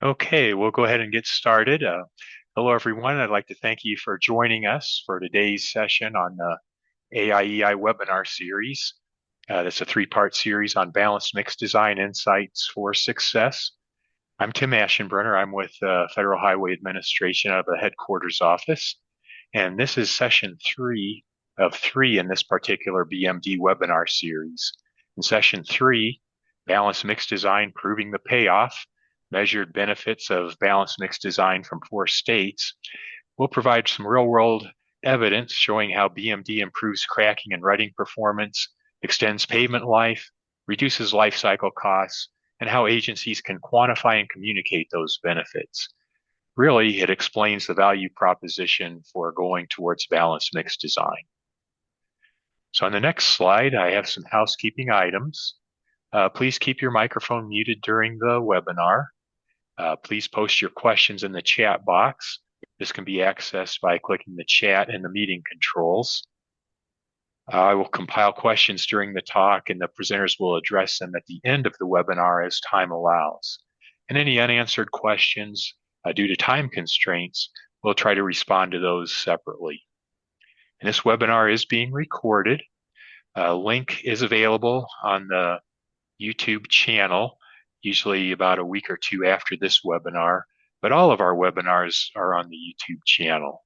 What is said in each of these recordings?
Okay, we'll go ahead and get started. Hello, everyone. I'd like to thank you for joining us for today's session on the AIEI webinar series. That's a three-part series on balanced mix design insights for success. I'm Tim Aschenbrenner. I'm with the Federal Highway Administration out of the headquarters office, and this is session 3 of 3 in this particular BMD webinar series. In session 3, balanced mix design proving the payoff, measured benefits of balanced mix design from 4 states, we'll provide some real-world evidence showing how BMD improves cracking and rutting performance, extends pavement life, reduces life cycle costs, and how agencies can quantify and communicate those benefits. Really, it explains the value proposition for going towards balanced mix design. So on the next slide, I have some housekeeping items. Please keep your microphone muted during the webinar. Please post your questions in the chat box. This can be accessed by clicking the chat in the meeting controls. I will compile questions during the talk, and the presenters will address them at the end of the webinar as time allows. And any unanswered questions due to time constraints, we'll try to respond to those separately. And this webinar is being recorded. A link is available on the YouTube channel, usually about a week or two after this webinar, but all of our webinars are on the YouTube channel.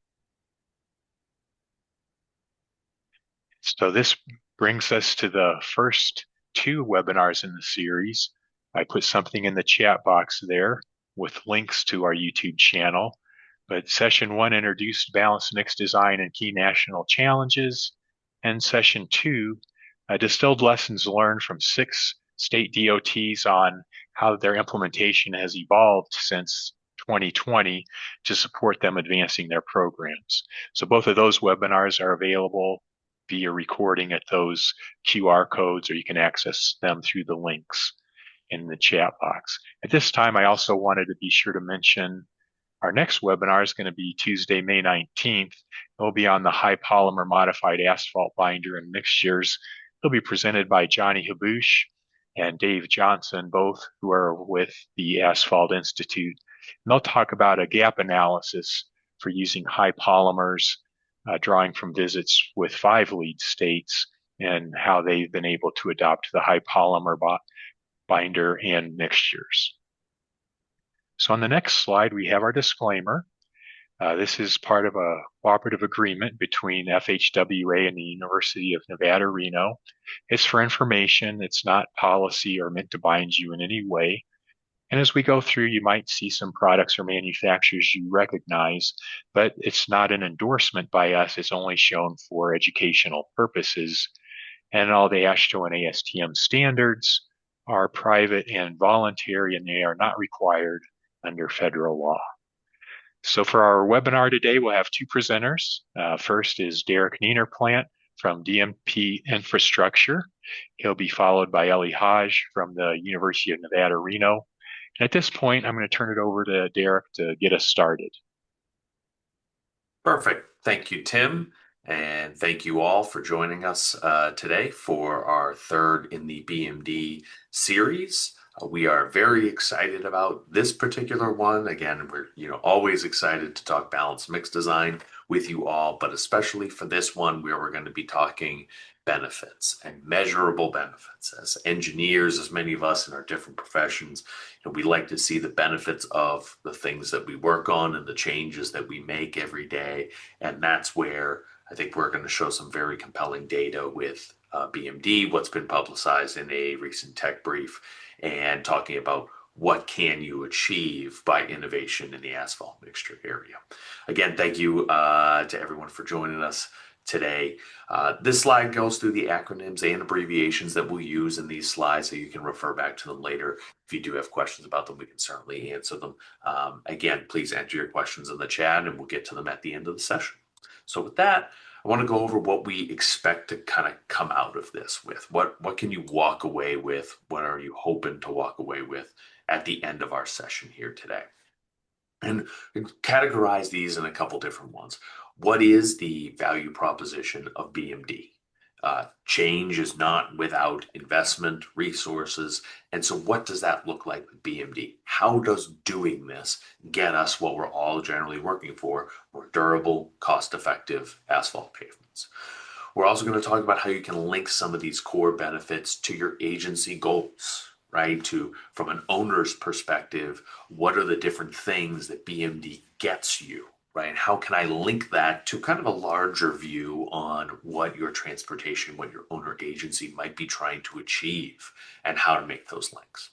So this brings us to the first 2 webinars in the series. I put something in the chat box there with links to our YouTube channel. But session 1 introduced balanced mix design and key national challenges. And session 2 distilled lessons learned from 6 state DOTs on how their implementation has evolved since 2020 to support them advancing their programs. So both of those webinars are available via recording at those QR codes, or you can access them through the links in the chat box. At this time, I also wanted to be sure to mention our next webinar is going to be Tuesday, May 19th. It will be on the high polymer modified asphalt binder and mixtures. It'll be presented by Johnny Haboosh and Dave Johnson, both who are with the Asphalt Institute. And they'll talk about a gap analysis for using high polymers, drawing from visits with 5 lead states and how they've been able to adopt the high polymer binder and mixtures. So on the next slide, we have our disclaimer. This is part of a cooperative agreement between FHWA and the University of Nevada, Reno. It's for information. It's not policy or meant to bind you in any way. And as we go through, you might see some products or manufacturers you recognize, but it's not an endorsement by us. It's only shown for educational purposes. And all the AASHTO and ASTM standards are private and voluntary, and they are not required under federal law. So for our webinar today, we'll have 2 presenters. First is Derek Nienerplant from DMP Infrastructure. He'll be followed by Ellie Hodge from the University of Nevada, Reno. And at this point, I'm going to turn it over to Derek to get us started. Perfect. Thank you, Tim. And thank you all for joining us today for our 3rd in the BMD series. We are very excited about this particular one. Again, we're always excited to talk balanced mix design with you all, but especially for this one where we're going to be talking benefits and measurable benefits. As engineers, as many of us in our different professions, we like to see the benefits of the things that we work on and the changes that we make every day. And that's where I think we're going to show some very compelling data with BMD, what's been publicized in a recent tech brief, and talking about what can you achieve by innovation in the asphalt mixture area. Again, thank you to everyone for joining us today. This slide goes through the acronyms and abbreviations that we'll use in these slides, so you can refer back to them later. If you do have questions about them, we can certainly answer them. Again, please enter your questions in the chat and we'll get to them at the end of the session. So with that, I want to go over what we expect to kind of come out of this with. What can you walk away with? What are you hoping to walk away with at the end of our session here today? And categorize these in a couple different ones. What is the value proposition of BMD? Change is not without investment, resources. And so, what does that look like with BMD? How does doing this get us what we're all generally working for: more durable, cost effective asphalt pavements? We're also going to talk about how you can link some of these core benefits to your agency goals, right? To, from an owner's perspective, what are the different things that BMD gets you, right? How can I link that to kind of a larger view on what your transportation, what your owner agency might be trying to achieve, and how to make those links.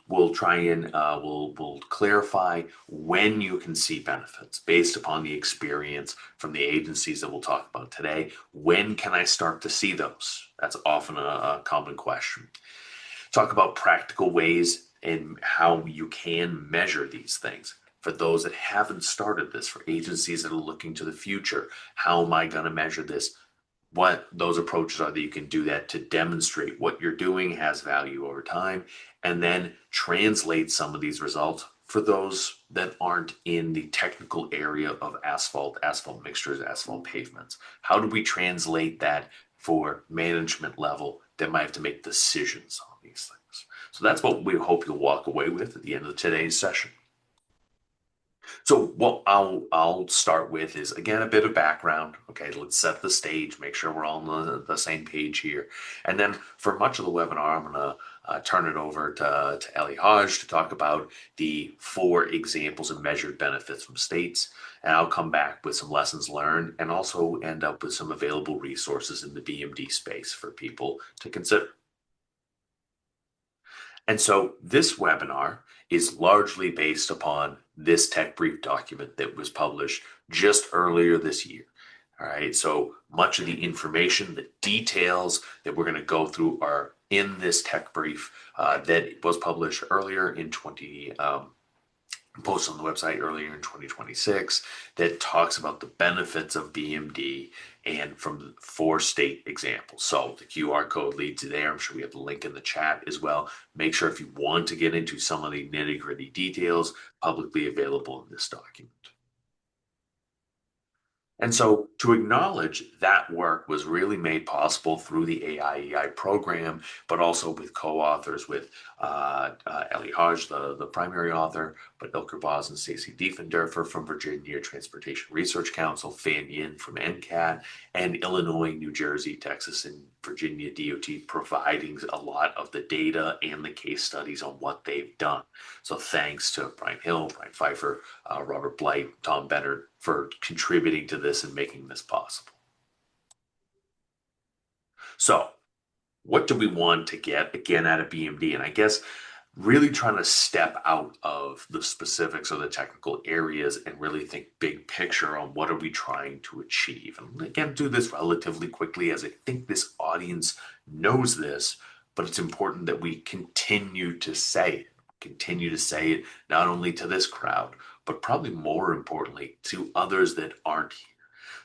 We'll try and we'll clarify when you can see benefits based upon the experience from the agencies that we'll talk about today. When can I start to see those? That's often a common question. Talk about practical ways and how you can measure these things. For those that haven't started this, for agencies that are looking to the future, how am I going to measure this? What those approaches are that you can do that to demonstrate what you're doing has value over time, and then translate some of these results for those that aren't in the technical area of asphalt, asphalt mixtures, asphalt pavements. How do we translate that for management level that might have to make decisions on these things? So that's what we hope you'll walk away with at the end of today's session. So what I'll start with is, again, a bit of background. Okay, let's set the stage, make sure we're all on the same page here. And then for much of the webinar, I'm going to turn it over to Ellie Hodge to talk about the 4 examples of measured benefits from states. And I'll come back with some lessons learned and also end up with some available resources in the BMD space for people to consider. And so this webinar is largely based upon this tech brief document that was published just earlier this year. All right, so much of the information, the details that we're going to go through are in this tech brief that was published earlier in posted on the website earlier in 2026 that talks about the benefits of BMD and from 4 state examples. So the QR code leads you there. I'm sure we have the link in the chat as well. Make sure if you want to get into some of the nitty-gritty details, publicly available in this document. And so to acknowledge that work was really made possible through the AIEI program, but also with co-authors with Ellie Hodge, the primary author, but Ilker Boz and Stacey Diefendorfer from Virginia Transportation Research Council, Fan Yin from NCAT, and Illinois, New Jersey, Texas, and Virginia DOT providing a lot of the data and the case studies on what they've done. So thanks to Brian Hill, Brian Pfeiffer, Robert Blight, Tom Bennett for contributing to this and making this possible. So what do we want to get again out of BMD? And I guess really trying to step out of the specifics or the technical areas and really think big picture on what are we trying to achieve. And again, do this relatively quickly as I think this audience knows this, but it's important that we continue to say it not only to this crowd, but probably more importantly to others that aren't here.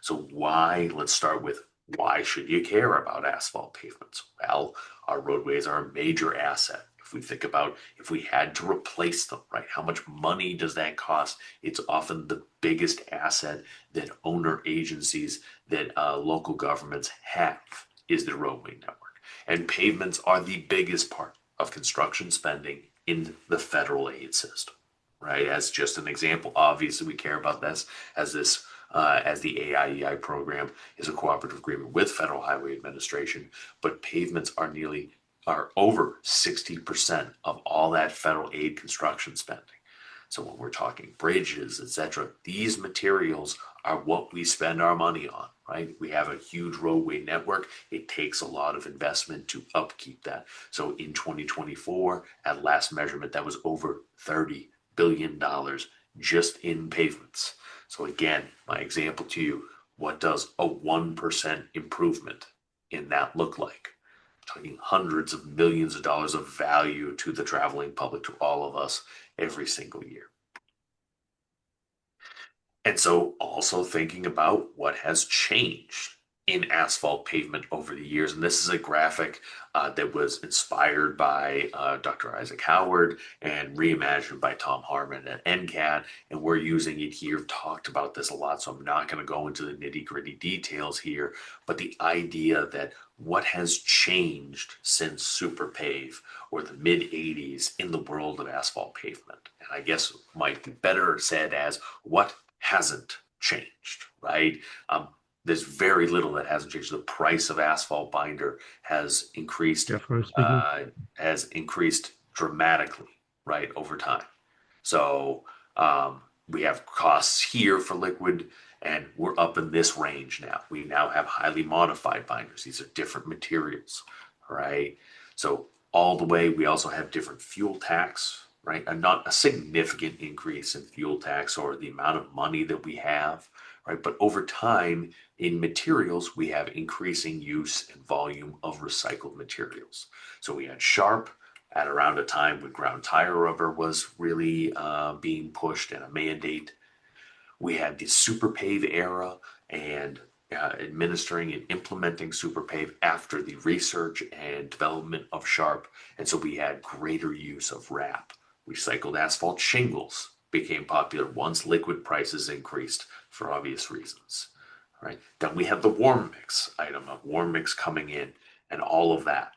So why? Let's start with why should you care about asphalt pavements? Well, our roadways are a major asset. If we think about if we had to replace them, right? How much money does that cost? It's often the biggest asset that owner agencies, that local governments have, is the roadway network. And pavements are the biggest part of construction spending in the federal aid system, right? As just an example, obviously we care about this as the AIEI program is a cooperative agreement with Federal Highway Administration, but pavements are over 60% of all that federal aid construction spending. So when we're talking bridges, etc., these materials are what we spend our money on, right? We have a huge roadway network. It takes a lot of investment to upkeep that. So in 2024, at last measurement, that was over $30 billion just in pavements. So again, my example to you, what does a 1% improvement in that look like? Talking hundreds of millions of dollars of value to the traveling public, to all of us every single year. And so also thinking about what has changed in asphalt pavement over the years. And this is a graphic that was inspired by Dr. Isaac Howard and reimagined by Tom Harmon at NCAT. And we're using it here. Talked about this a lot, so I'm not going to go into the nitty gritty details here. But the idea that what has changed since Super Pave or the mid 80s in the world of asphalt pavement, and I guess might be better said as what hasn't changed, right? There's very little that hasn't changed. The price of asphalt binder Generally speaking. has increased dramatically, right, over time. So we have costs here for liquid, and we're up in this range now. We now have highly modified binders. These are different materials, right? So all the way, we also have different fuel tax, right? And not a significant increase in fuel tax or the amount of money that we have, right? But over time, in materials, we have increasing use and volume of recycled materials. So we had Sharp at around a time when ground tire rubber was really being pushed and a mandate. We had the Super Pave era and administering and implementing Super Pave after the research and development of Sharp. And so we had greater use of RAP. Recycled asphalt shingles became popular once liquid prices increased for obvious reasons. Right. Then we have the warm mix item of warm mix coming in and all of that.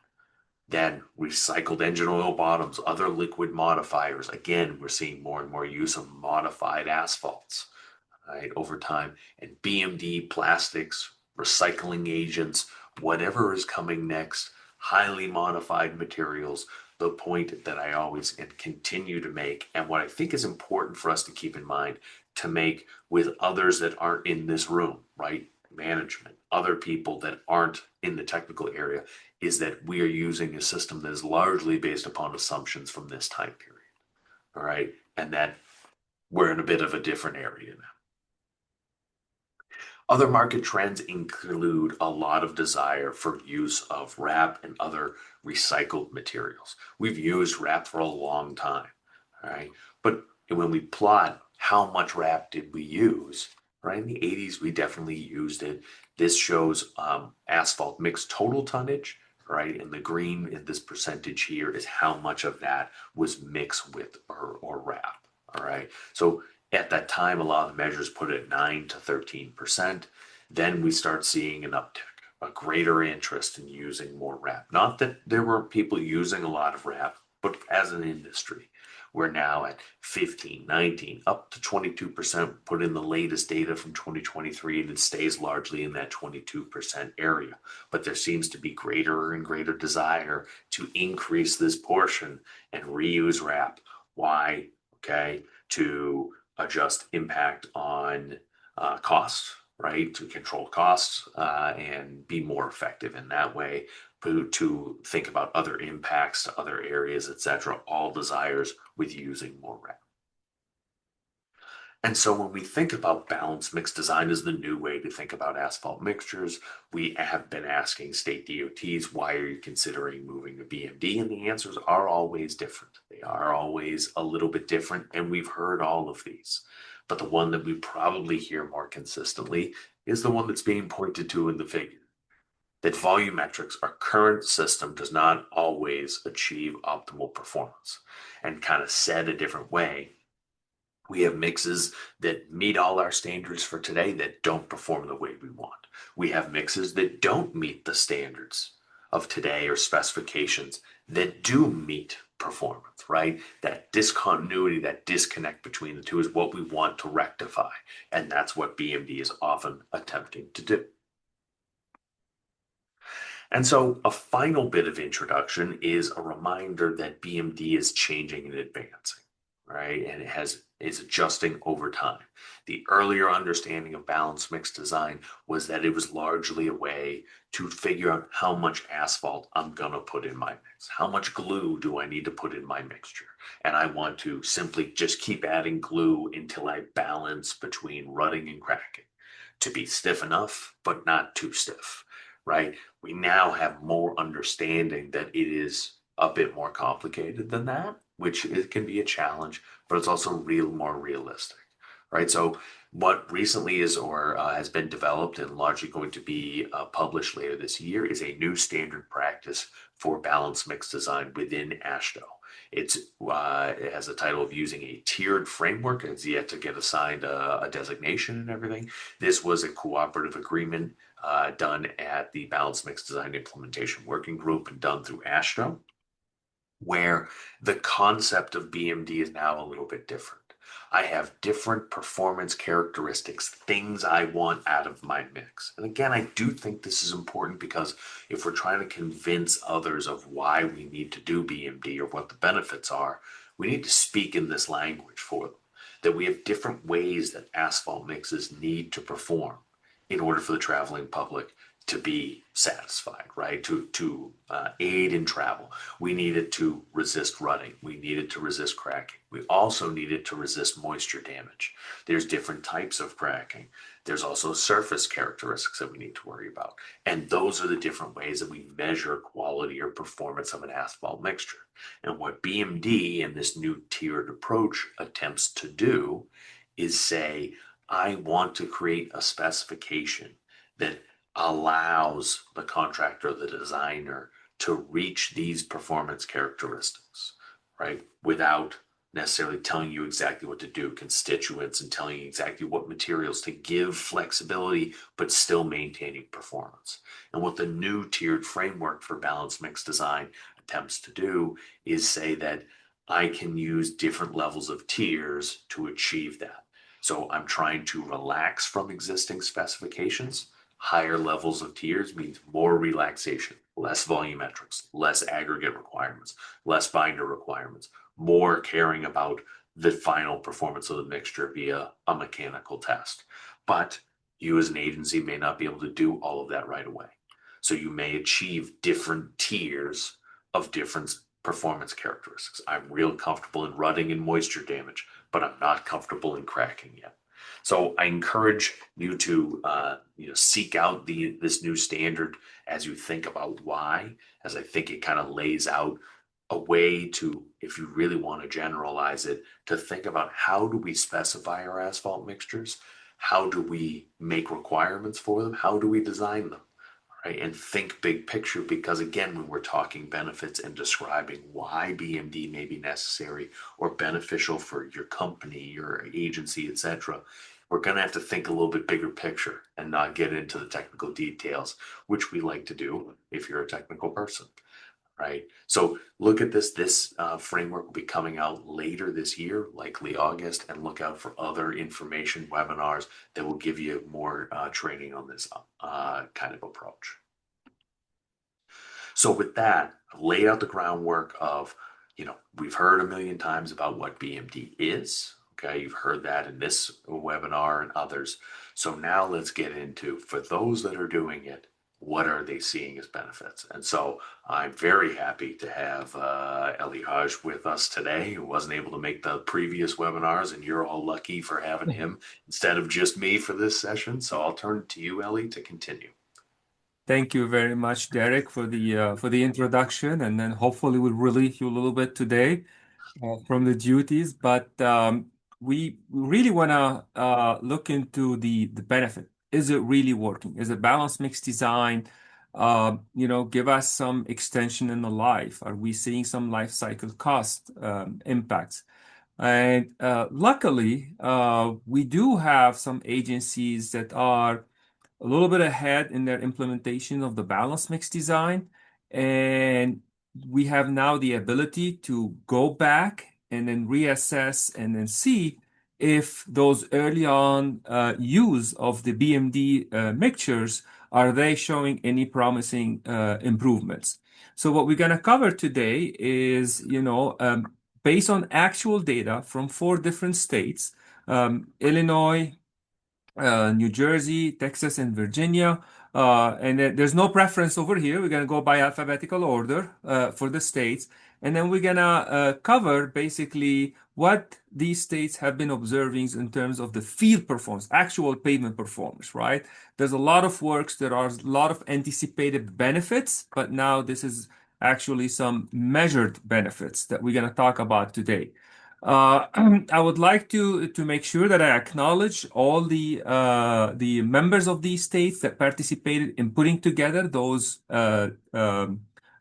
Then recycled engine oil bottoms, other liquid modifiers. Again, we're seeing more and more use of modified asphalts, right, over time. And BMD plastics, recycling agents, whatever is coming next, highly modified materials. The point that I always and continue to make, and what I think is important for us to keep in mind to make with others that aren't in this room, right? Management, other people that aren't in the technical area, is that we are using a system that is largely based upon assumptions from this time period. All right. And that we're in a bit of a different area now. Other market trends include a lot of desire for use of RAP and other recycled materials. We've used RAP for a long time, all right? But when we plot how much RAP did we use, right? In the 80s, we definitely used it. This shows asphalt mixed total tonnage, right? And the green in this percentage here is how much of that was mixed with or RAP, all right? So at that time, a lot of the measures put it at 9 to 13%. Then we start seeing an uptick, a greater interest in using more RAP. Not that there weren't people using a lot of RAP, but as an industry, we're now at 15, 19, up to 22%. Put in the latest data from 2023, and it stays largely in that 22% area. But there seems to be greater and greater desire to increase this portion and reuse RAP. Why? Okay, to adjust impact on costs, right? To control costs and be more effective in that way. To think about other impacts to other areas, etc. All desires with using more RAP. And so when we think about balanced mix design as the new way to think about asphalt mixtures, we have been asking state DOTs, why are you considering moving to BMD? And the answers are always different. They are always a little bit different, and we've heard all of these. But the one that we probably hear more consistently is the one that's being pointed to in the figure. That volumetrics, our current system, does not always achieve optimal performance. And kind of said a different way, we have mixes that meet all our standards for today that don't perform the way we want. We have mixes that don't meet the standards of today or specifications that do meet performance, right? That discontinuity, that disconnect between the two is what we want to rectify. And that's what BMD is often attempting to do. And so a final bit of introduction is a reminder that BMD is changing and advancing, right? And is adjusting over time. The earlier understanding of balanced mix design was that it was largely a way to figure out how much asphalt I'm going to put in my mix. How much glue do I need to put in my mixture? And I want to simply just keep adding glue until I balance between rutting and cracking to be stiff enough, but not too stiff, right? We now have more understanding that it is a bit more complicated than that, which it can be a challenge, but it's also more realistic, right? So what recently is or has been developed and largely going to be published later this year is a new standard practice for balanced mix design within AASHTO. It has the title of using a tiered framework. It's yet to get assigned a designation and everything. This was a cooperative agreement done at the Balanced Mix Design Implementation Working Group and done through AASHTO, where the concept of BMD is now a little bit different. I have different performance characteristics, things I want out of my mix. And again, I do think this is important because if we're trying to convince others of why we need to do BMD or what the benefits are, we need to speak in this language for them. That we have different ways that asphalt mixes need to perform in order for the traveling public to be satisfied, right? To aid in travel. We needed to resist rutting. We needed to resist cracking. We also needed to resist moisture damage. There's different types of cracking. There's also surface characteristics that we need to worry about. And those are the different ways that we measure quality or performance of an asphalt mixture. And what BMD and this new tiered approach attempts to do is say, I want to create a specification that allows the contractor, the designer, to reach these performance characteristics, right? Without necessarily telling you exactly what to do, constituents, and telling you exactly what materials to give flexibility, but still maintaining performance. And what the new tiered framework for balanced mix design attempts to do is say that I can use different levels of tiers to achieve that. So I'm trying to relax from existing specifications. Higher levels of tiers means more relaxation, less volumetrics, less aggregate requirements, less binder requirements, more caring about the final performance of the mixture via a mechanical test. But you as an agency may not be able to do all of that right away. So you may achieve different tiers of different performance characteristics. I'm real comfortable in rutting and moisture damage, but I'm not comfortable in cracking yet. So I encourage you to seek out this new standard as you think about why, as I think it kind of lays out a way to, if you really want to generalize it, to think about how do we specify our asphalt mixtures? How do we make requirements for them? How do we design them? Right? And think big picture, because again, when we're talking benefits and describing why BMD may be necessary or beneficial for your company, your agency, etc., we're going to have to think a little bit bigger picture and not get into the technical details, which we like to do if you're a technical person, right? So look at this framework will be coming out later this year, likely August, and look out for other information webinars that will give you more training on this kind of approach. So with that, I've laid out the groundwork of, we've heard a million times about what BMD is. Okay, you've heard that in this webinar and others. So now let's get into, for those that are doing it, what are they seeing as benefits? And so I'm very happy to have Eli Haj with us today, who wasn't able to make the previous webinars, and you're all lucky for having him instead of just me for this session. So I'll turn it to you, Eli, to continue. Thank you very much, Derek, for the introduction, and then hopefully we'll relieve you a little bit today from the duties. But we really want to look into the benefit. Is it really working? Is it balanced mix design? Give us some extension in the life. Are we seeing some life cycle cost impacts? And luckily, we do have some agencies that are a little bit ahead in their implementation of the balance mix design. And we have now the ability to go back and then reassess and then see if those early on use of the BMD mixtures, are they showing any promising improvements? So what we're going to cover today is, based on actual data from 4 different states, Illinois, New Jersey, Texas, and Virginia. And there's no preference over here. We're going to go by alphabetical order for the states. And then we're going to cover basically what these states have been observing in terms of the field performance, actual pavement performance, right? There's a lot of works, there are a lot of anticipated benefits, but now this is actually some measured benefits that we're going to talk about today. I would like to make sure that I acknowledge all the members of these states that participated in putting together those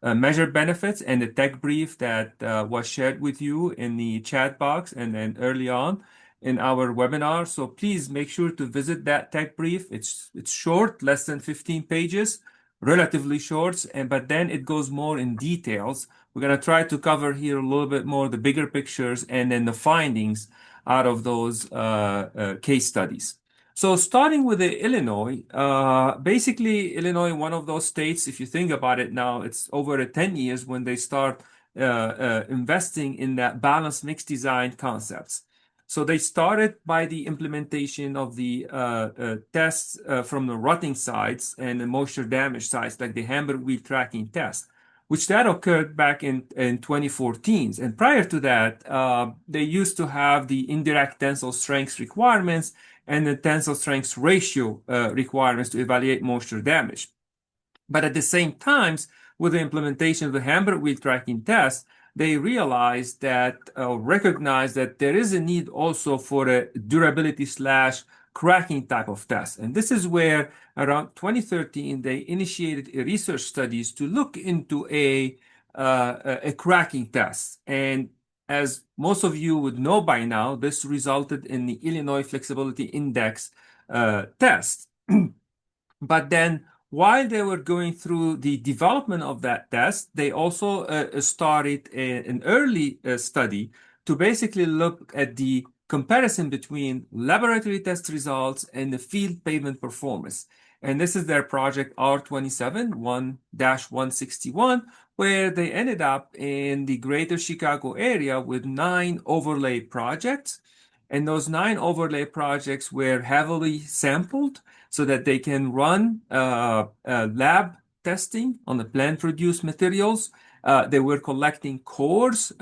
measured benefits and the tech brief that was shared with you in the chat box and then early on in our webinar. So please make sure to visit that tech brief. It's short, less than 15 pages, relatively short, but then it goes more in details. We're going to try to cover here a little bit more the bigger pictures and then the findings out of those case studies. So starting with the Illinois, basically Illinois, one of those states, if you think about it now, it's over 10 years when they start investing in that balanced mix design concepts. So they started by the implementation of the tests from the rutting sites and the moisture damage sites, like the hammer wheel tracking test, which that occurred back in 2014. And prior to that, they used to have the indirect tensile strength requirements and the tensile strength ratio requirements to evaluate moisture damage. But at the same time, with the implementation of the hammer wheel tracking test, they realized that, recognized that there is a need also for a durability slash cracking type of test. And this is where around 2013, they initiated a research studies to look into a cracking test. And as most of you would know by now, this resulted in the Illinois Flexibility Index test. But then while they were going through the development of that test, they also started an early study to basically look at the comparison between laboratory test results and the field pavement performance. And this is their project R27 1-161, where they ended up in the greater Chicago area with 9 overlay projects. And those 9 overlay projects were heavily sampled so that they can run lab testing on the plant-produced materials. They were collecting cores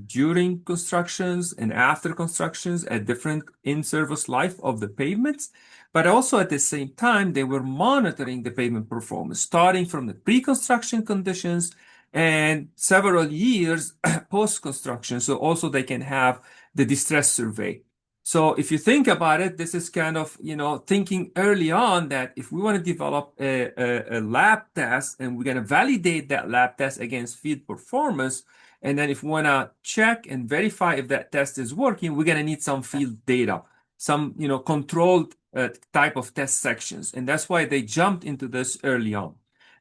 during constructions and after constructions at different in-service life of the pavements. But also at the same time, they were monitoring the pavement performance, starting from the pre-construction conditions and several years post-construction. So also they can have the distress survey. So if you think about it, this is kind of, thinking early on that if we want to develop a lab test and we're going to validate that lab test against field performance, and then if we want to check and verify if that test is working, we're going to need some field data, some, controlled type of test sections. And that's why they jumped into this early on.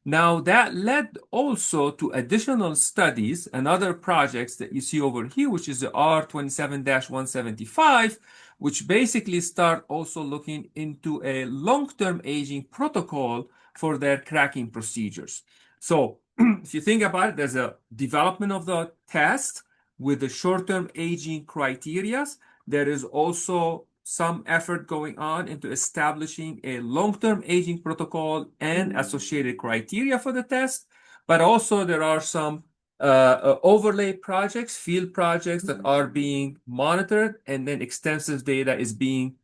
Now, that led also to additional studies and other projects that you see over here, which is the R27-175, which basically start also looking into a long-term aging protocol for their cracking procedures. So if you think about it, there's a development of the test with the short-term aging criteria. There is also some effort going on into establishing a long-term aging protocol and associated criteria for the test. But also there are some overlay projects, field projects that are being monitored, and then extensive data is being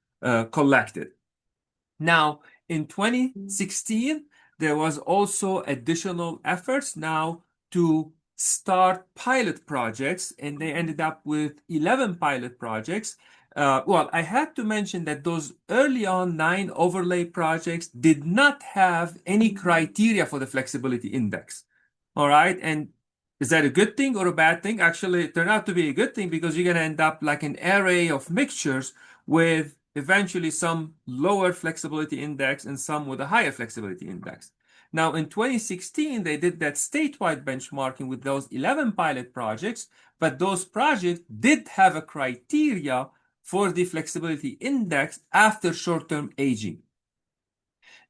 collected. Now, in 2016, there was also additional efforts now to start pilot projects, and they ended up with 11 pilot projects. Well, I had to mention that those early on 9 overlay projects did not have any criteria for the flexibility index. All right. And is that a good thing or a bad thing? Actually, it turned out to be a good thing because you're going to end up like an array of mixtures with eventually some lower flexibility index and some with a higher flexibility index. Now, in 2016, they did that statewide benchmarking with those 11 pilot projects, but those projects did have a criteria for the flexibility index after short-term aging.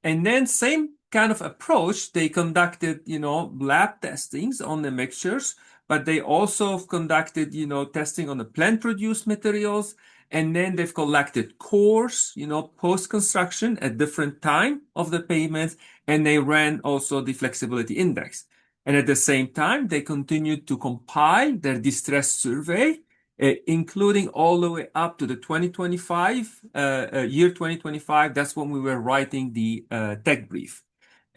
And then same kind of approach, they conducted, lab testings on the mixtures, but they also conducted, testing on the plant-produced materials. And then they've collected cores, post-construction at different time of the pavement, and they ran also the flexibility index. And at the same time, they continued to compile their distress survey, including all the way up to the 2025, year 2025. That's when we were writing the tech brief.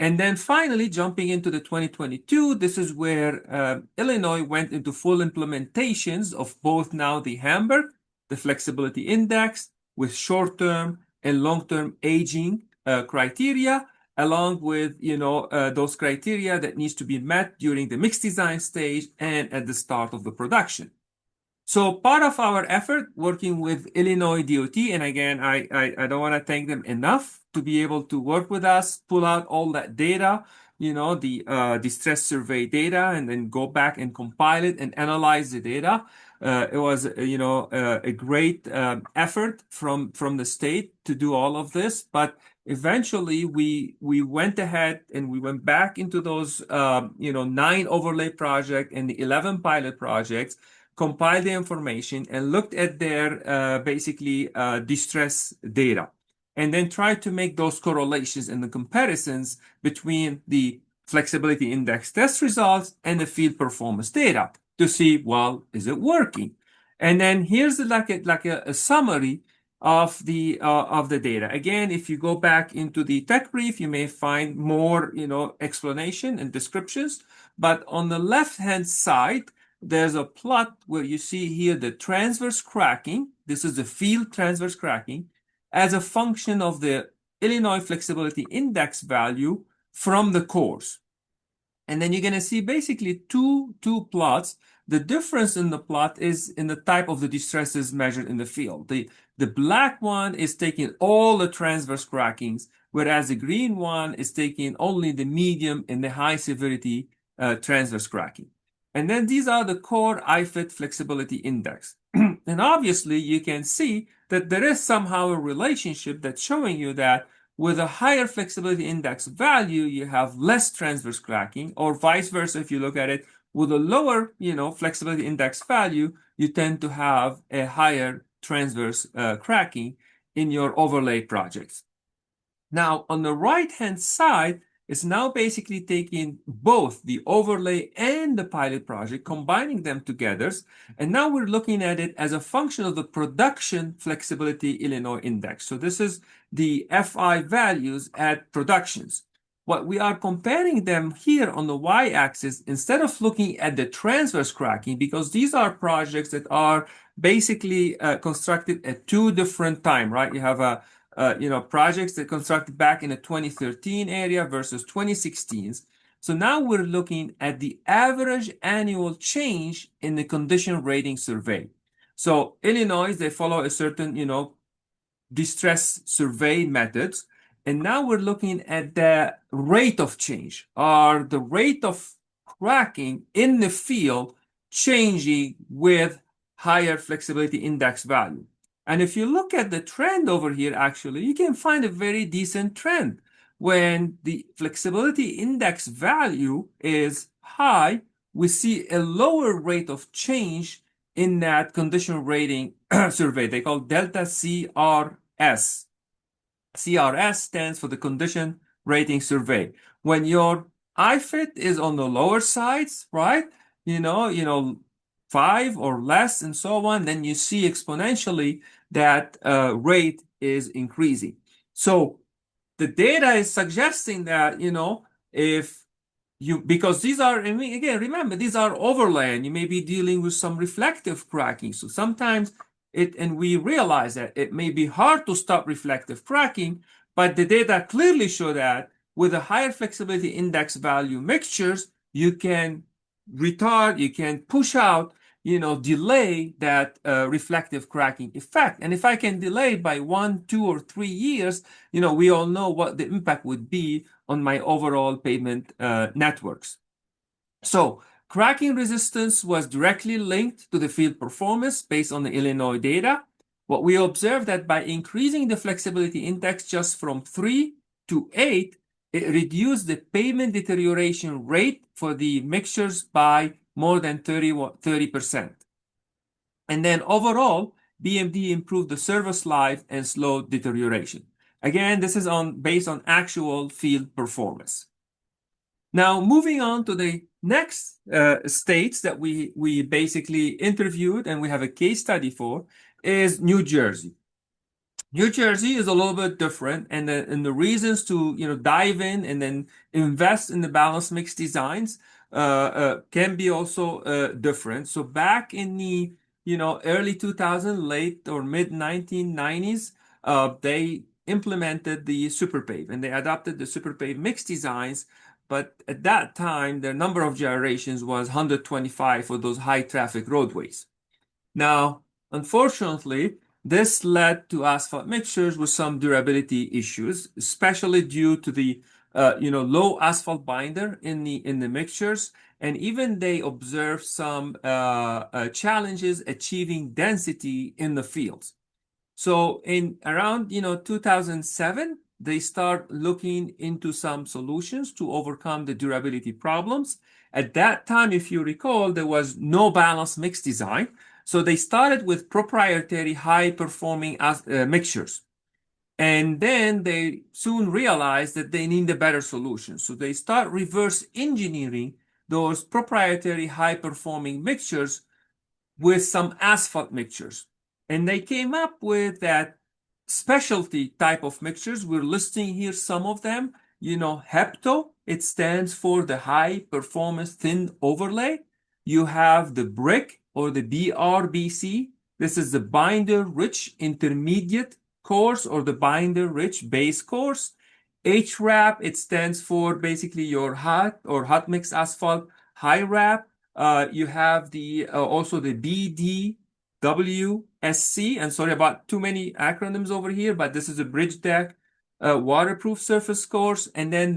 And then finally, jumping into the 2022, this is where Illinois went into full implementations of both now the Hamburg, the flexibility index with short-term and long-term aging criteria, along with those criteria that needs to be met during the mixed design stage and at the start of the production. So part of our effort working with Illinois DOT, and again, I don't want to thank them enough to be able to work with us, pull out all that data, the distress survey data, and then go back and compile it and analyze the data. It was, a great effort from the state to do all of this, but eventually we went ahead and we went back into those 9 overlay projects and the 11 pilot projects, compiled the information and looked at their basically distress data, and then tried to make those correlations and the comparisons between the flexibility index test results and the field performance data to see, well, is it working? And then here's like a summary of the data. Again, if you go back into the tech brief, you may find more explanation and descriptions. But on the left-hand side, there's a plot where you see here the transverse cracking. This is the field transverse cracking as a function of the Illinois flexibility index value from the cores. And then you're going to see basically two plots. The difference in the plot is in the type of the distresses measured in the field. The black one is taking all the transverse crackings, whereas the green one is taking only the medium and the high severity transverse cracking. And then these are the core IFIT flexibility index. And obviously you can see that there is somehow a relationship that's showing you that with a higher flexibility index value, you have less transverse cracking, or vice versa. If you look at it with a lower, flexibility index value, you tend to have a higher transverse cracking in your overlay projects. Now, on the right-hand side, it's now basically taking both the overlay and the pilot project, combining them together. And now we're looking at it as a function of the production flexibility Illinois index. So this is the FI values at productions. What we are comparing them here on the y-axis, instead of looking at the transverse cracking, because these are projects that are basically constructed at 2 different times, right? You have projects that constructed back in the 2013 area versus 2016. So now we're looking at the average annual change in the condition rating survey. So Illinois, they follow a certain, distress survey methods. And now we're looking at the rate of change, or the rate of cracking in the field changing with higher flexibility index value. And if you look at the trend over here, actually, you can find a very decent trend. When the flexibility index value is high, we see a lower rate of change in that condition rating survey. They call delta CRS. CRS stands for the condition rating survey. When your IFIT is on the lower sides, right? 5 or less and so on, then you see exponentially that rate is increasing. So the data is suggesting that, because these are, again, remember, these are overlay, and you may be dealing with some reflective cracking. So sometimes and we realize that it may be hard to stop reflective cracking, but the data clearly show that with a higher flexibility index value mixtures, you can retard, you can push out, delay that reflective cracking effect. And if I can delay by 1, 2, or 3 years, we all know what the impact would be on my overall pavement networks. So cracking resistance was directly linked to the field performance based on the Illinois data. What we observed that by increasing the flexibility index just from 3 to 8, it reduced the pavement deterioration rate for the mixtures by more than 30%. And then overall, BMD improved the service life and slowed deterioration. Again, this is based on actual field performance. Now, moving on to the next states that we basically interviewed and we have a case study for is New Jersey. New Jersey is a little bit different, and the reasons to dive in and then invest in the balance mix designs can be also different. So back in the early 2000, late or mid 1990s, they implemented the superpave and they adopted the superpave mix designs. But at that time, their number of gyrations was 125 for those high traffic roadways. Now, unfortunately, this led to asphalt mixtures with some durability issues, especially due to the low asphalt binder in the mixtures, and even they observed some challenges achieving density in the fields. So in around 2007, they start looking into some solutions to overcome the durability problems. At that time, if you recall, there was no balanced mix design. So they started with proprietary high-performing mixtures. And then they soon realized that they need a better solution. So they start reverse engineering those proprietary high-performing mixtures with some asphalt mixtures. And they came up with that specialty type of mixtures. We're listing here some of them. HEPTO, it stands for the high performance thin overlay. You have the brick or the BRBC. This is the binder rich intermediate course or the binder rich base course. HRAP, it stands for basically your hot or hot mix asphalt high wrap. You have also the BDWSC, and sorry about too many acronyms over here, but this is a bridge deck waterproof surface course, and then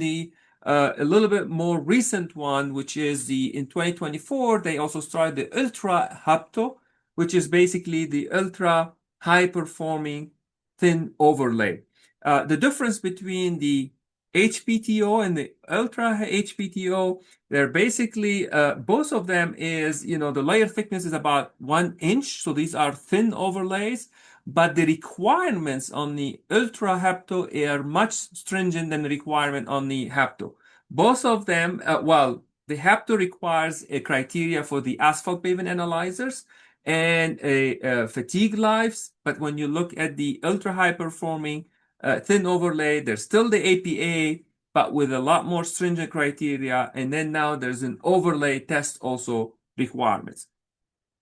a little bit more recent one, which is in 2024, they also started the Ultra Hapto, which is basically the ultra high performing thin overlay. The difference between the HPTO and the Ultra HPTO, they're basically, both of them is, the layer thickness is about 1 inch. So these are thin overlays, but the requirements on the Ultra Hapto are much stringent than the requirement on the Hapto. Both of them, the Hapto requires a criteria for the asphalt pavement analyzers and a fatigue lives. But when you look at the ultra high performing thin overlay, there's still the APA, but with a lot more stringent criteria. And then now there's an overlay test also requirements.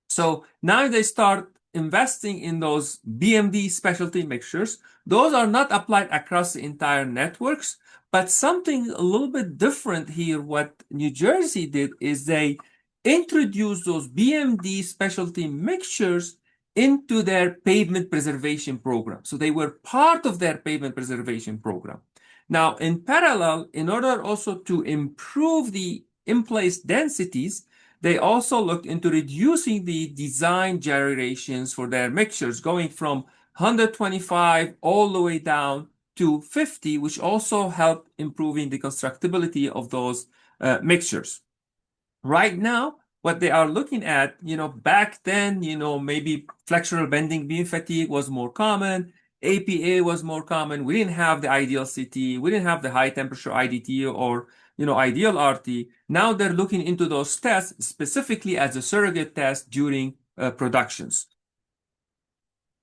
So now they start investing in those BMD specialty mixtures. Those are not applied across the entire networks, but something a little bit different here. What New Jersey did is they introduced those BMD specialty mixtures into their pavement preservation program. So they were part of their pavement preservation program. Now, in parallel, in order also to improve the in-place densities, they also looked into reducing the design gyrations for their mixtures, going from 125 all the way down to 50, which also helped improving the constructability of those mixtures. Right now, what they are looking at, back then, maybe flexural bending beam fatigue was more common. APA was more common. We didn't have the ideal CT. We didn't have the high temperature IDT or, ideal RT. Now they're looking into those tests specifically as a surrogate test during productions.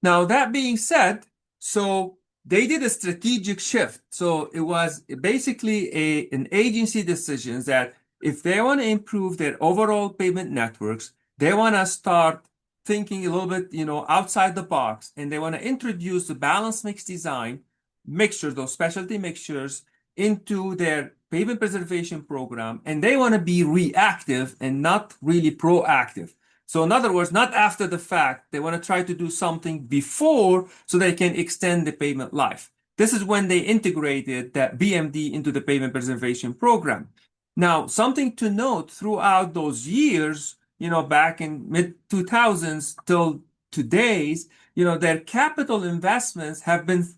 Now, that being said, so they did a strategic shift. So it was basically an agency decision that if they want to improve their overall pavement networks, they want to start thinking a little bit, outside the box, and they want to introduce the balanced mix design mixtures, those specialty mixtures, into their pavement preservation program, and they want to be reactive and not really proactive. So in other words, not after the fact, they want to try to do something before so they can extend the pavement life. This is when they integrated that BMD into the pavement preservation program. Now, something to note throughout those years, back in mid-2000s till today's, their capital investments have been,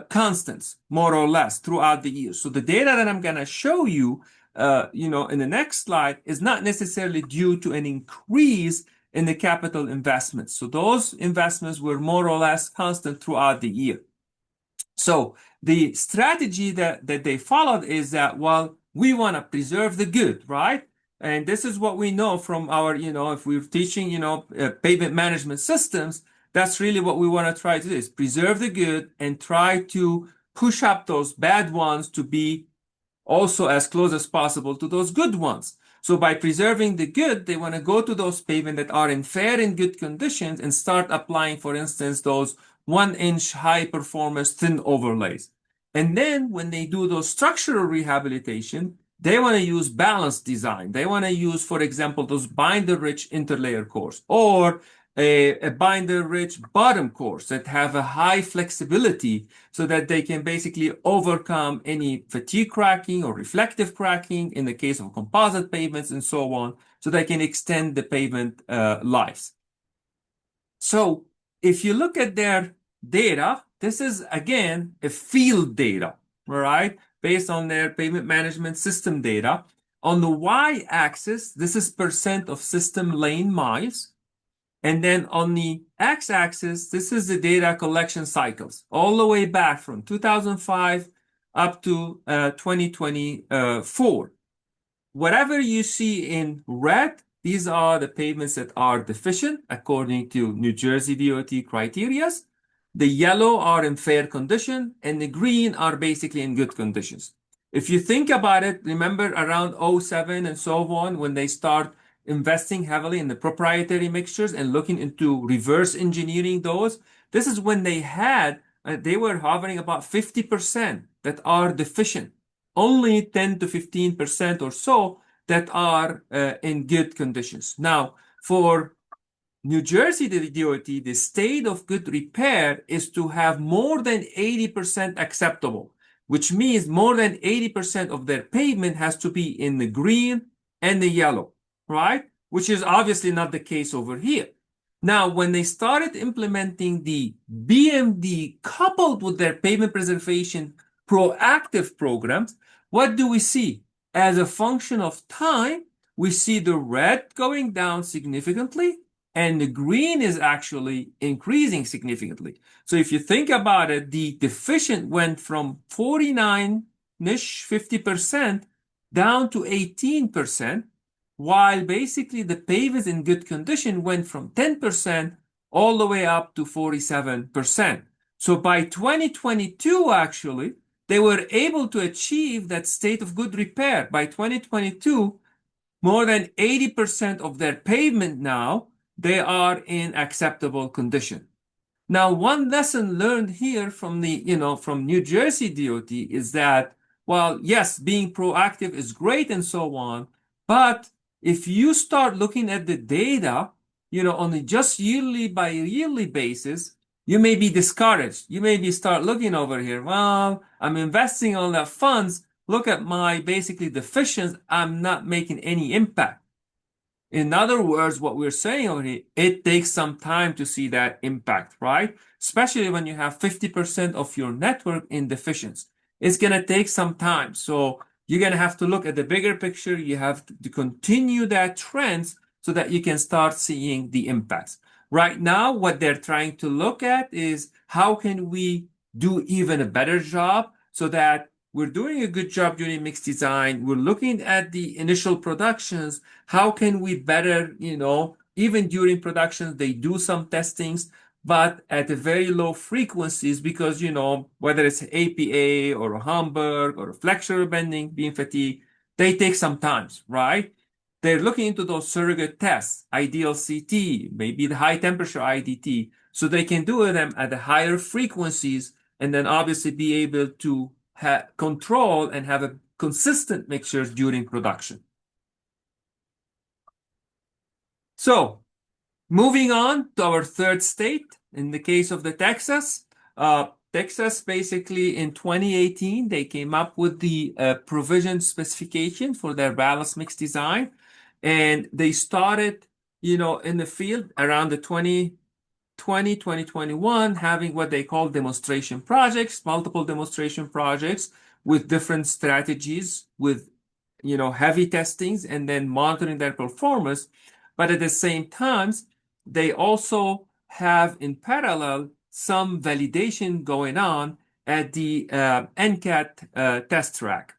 constants, more or less, throughout the years. So the data that I'm going to show you, in the next slide is not necessarily due to an increase in the capital investments. So those investments were more or less constant throughout the year. So the strategy that they followed is that, well, we want to preserve the good, right? And this is what we know from our, if we're teaching, pavement management systems, that's really what we want to try to do, is preserve the good and try to push up those bad ones to be also as close as possible to those good ones. So by preserving the good, they want to go to those pavements that are in fair and good conditions and start applying, for instance, those 1-inch high performance thin overlays. And then when they do those structural rehabilitation, they want to use balanced design. They want to use, for example, those binder-rich interlayer cores or a binder-rich bottom cores that have a high flexibility so that they can basically overcome any fatigue cracking or reflective cracking in the case of composite pavements and so on, so they can extend the pavement lives. So if you look at their data, this is again a field data, all right, based on their pavement management system data. On the y-axis, this is percent of system lane miles. And then on the x-axis, this is the data collection cycles, all the way back from 2005 up to 2024. Whatever you see in red, these are the pavements that are deficient according to New Jersey DOT criteria. The yellow are in fair condition, and the green are basically in good conditions. If you think about it, remember around 07 and so on, when they start investing heavily in the proprietary mixtures and looking into reverse engineering those, this is when they were hovering about 50% that are deficient, only 10 to 15% or so that are in good conditions. Now, for New Jersey DOT, the state of good repair is to have more than 80% acceptable, which means more than 80% of their pavement has to be in the green and the yellow, right? Which is obviously not the case over here. Now, when they started implementing the BMD coupled with their pavement preservation proactive programs, what do we see? As a function of time, we see the red going down significantly and the green is actually increasing significantly. So if you think about it, the deficient went from 49-ish, 50% down to 18%, while basically the pavement in good condition went from 10% all the way up to 47%. So by 2022, actually, they were able to achieve that state of good repair. By 2022, more than 80% of their pavement now, they are in acceptable condition. Now, one lesson learned here from from New Jersey DOT is that, well, yes, being proactive is great and so on, but if you start looking at the data, on a just yearly by yearly basis, you may be discouraged. You may start looking over here. Well, I'm investing all that funds. Look at my basically deficiencies. I'm not making any impact. In other words, what we're saying over here, it takes some time to see that impact, right? Especially when you have 50% of your network in deficiency. It's going to take some time. So you're going to have to look at the bigger picture. You have to continue that trend so that you can start seeing the impacts. Right now, what they're trying to look at is how can we do even a better job so that we're doing a good job during mixed design. We're looking at the initial productions. How can we better, even during productions, they do some testings, but at a very low frequencies because, whether it's APA or a Hamburg or a flexural bending, beam fatigue, they take some time, right? They're looking into those surrogate tests, ideal CT, maybe the high temperature IDT, so they can do them at the higher frequencies and then obviously be able to control and have a consistent mixtures during production. So moving on to our third state, in the case of the Texas, basically in 2018, they came up with the provision specification for their ballast mix design. And they started, in the field around the 2021, having what they call demonstration projects, multiple demonstration projects with different strategies, with heavy testings and then monitoring their performance. But at the same time, they also have in parallel some validation going on at the NCAT test track.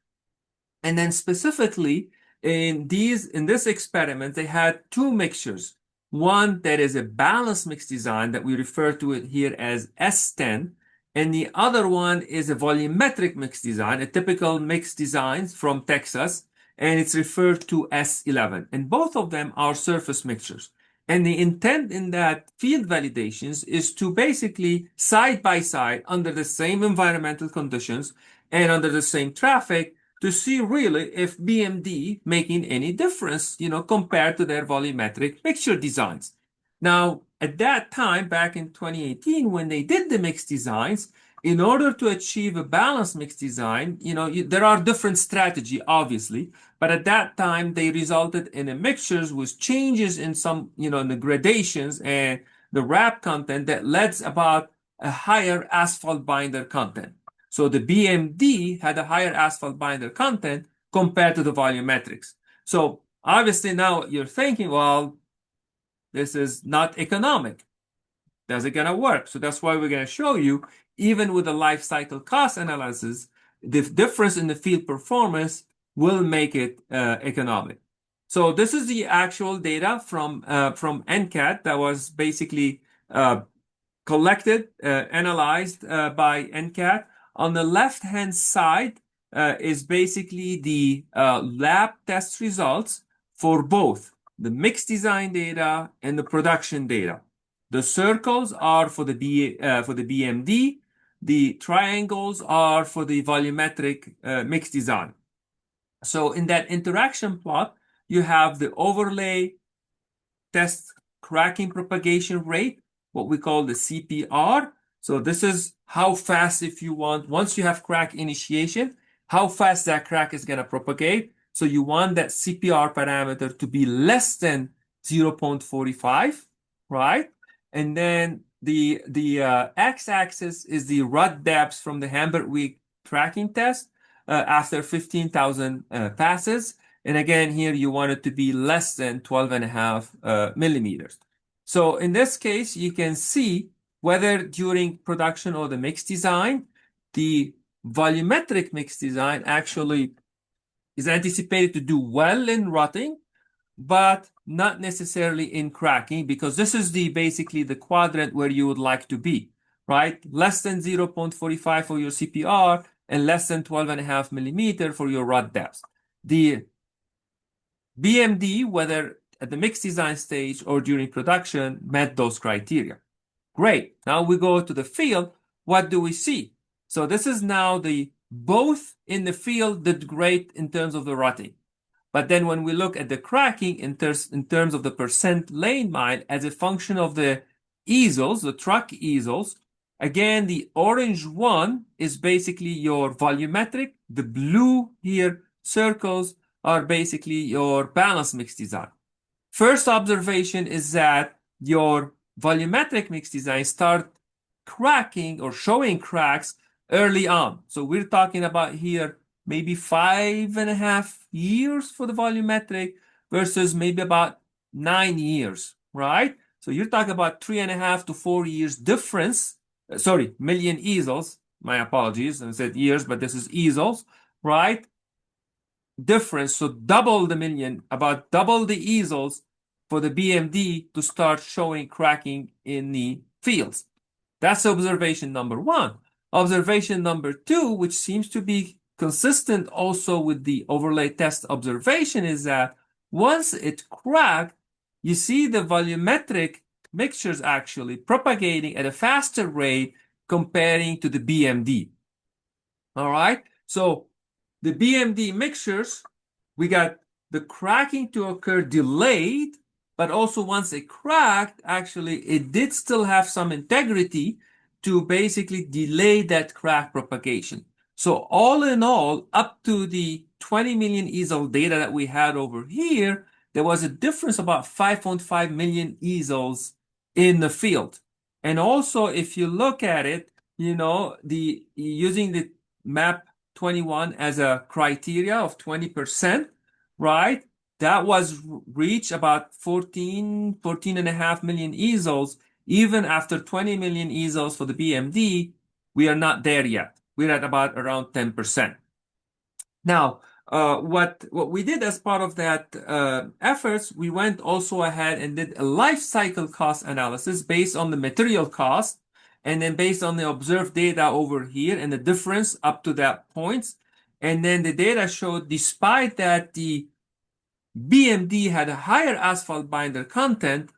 And then specifically in this experiment, they had two mixtures. One that is a balanced mix design that we refer to it here as S10, and the other one is a volumetric mix design, a typical mix design from Texas, and it's referred to S11. And both of them are surface mixtures. And the intent in that field validations is to basically side by side under the same environmental conditions and under the same traffic to see really if BMD making any difference, compared to their volumetric mixture designs. Now, at that time, back in 2018, when they did the mix designs, in order to achieve a balanced mix design, there are different strategy, obviously, but at that time they resulted in a mixtures with changes in some, in the gradations and the wrap content that led about a higher asphalt binder content. So the BMD had a higher asphalt binder content compared to the volumetrics. So obviously now you're thinking, well, this is not economic. Does it gonna work? So that's why we're gonna show you, even with the life cycle cost analysis, the difference in the field performance will make it economic. So this is the actual data from NCAT that was basically collected, analyzed by NCAT. On the left-hand side is basically the lab test results for both the mix design data and the production data. The circles are for the BMD. The triangles are for the volumetric mix design. So in that interaction plot, you have the overlay test cracking propagation rate, what we call the CPR. So this is how fast, if you want, once you have crack initiation, how fast that crack is going to propagate. So you want that CPR parameter to be less than 0.45, right? And then the x-axis is the rut depth from the Hamburg-Week tracking test after 15,000 passes. And again, here you want it to be less than 12.5 millimeters. So in this case, you can see whether during production or the mix design, the volumetric mix design actually is anticipated to do well in rutting, but not necessarily in cracking, because this is basically the quadrant where you would like to be, right? Less than 0.45 for your CPR and less than 12.5 millimeter for your rut depth. The BMD, whether at the mix design stage or during production, met those criteria. Great. Now we go to the field. What do we see? So this is now both in the field did great in terms of the rutting. But then when we look at the cracking in terms of the percent lane mile as a function of the easels, the truck easels, again, the orange one is basically your volumetric. The blue here circles are basically your balance mix design. First observation is that your volumetric mix design start cracking or showing cracks early on. So we're talking about here maybe 5.5 years for the volumetric versus maybe about 9 years, right? So you're talking about 3.5 to 4 years difference. Million easels. My apologies. I said years, but this is easels, right? Difference. So double the million, about double the easels for the BMD to start showing cracking in the fields. That's observation number one. Observation number two, which seems to be consistent also with the overlay test observation, is that once it cracked, you see the volumetric mixtures actually propagating at a faster rate comparing to the BMD. All right. So the BMD mixtures, we got the cracking to occur delayed, but also once it cracked, actually, it did still have some integrity to basically delay that crack propagation. So all in all, up to the 20 million easel data that we had over here, there was a difference about 5.5 million easels in the field. And also, if you look at it, using the map 21 as a criteria of 20%, right? That was reached about 14.5 million easels. Even after 20 million easels for the BMD, we are not there yet. We're at about around 10%. Now, what we did as part of that efforts, we went also ahead and did a life cycle cost analysis based on the material cost, and then based on the observed data over here and the difference up to that point. And then the data showed, despite that the BMD had a higher asphalt binder content,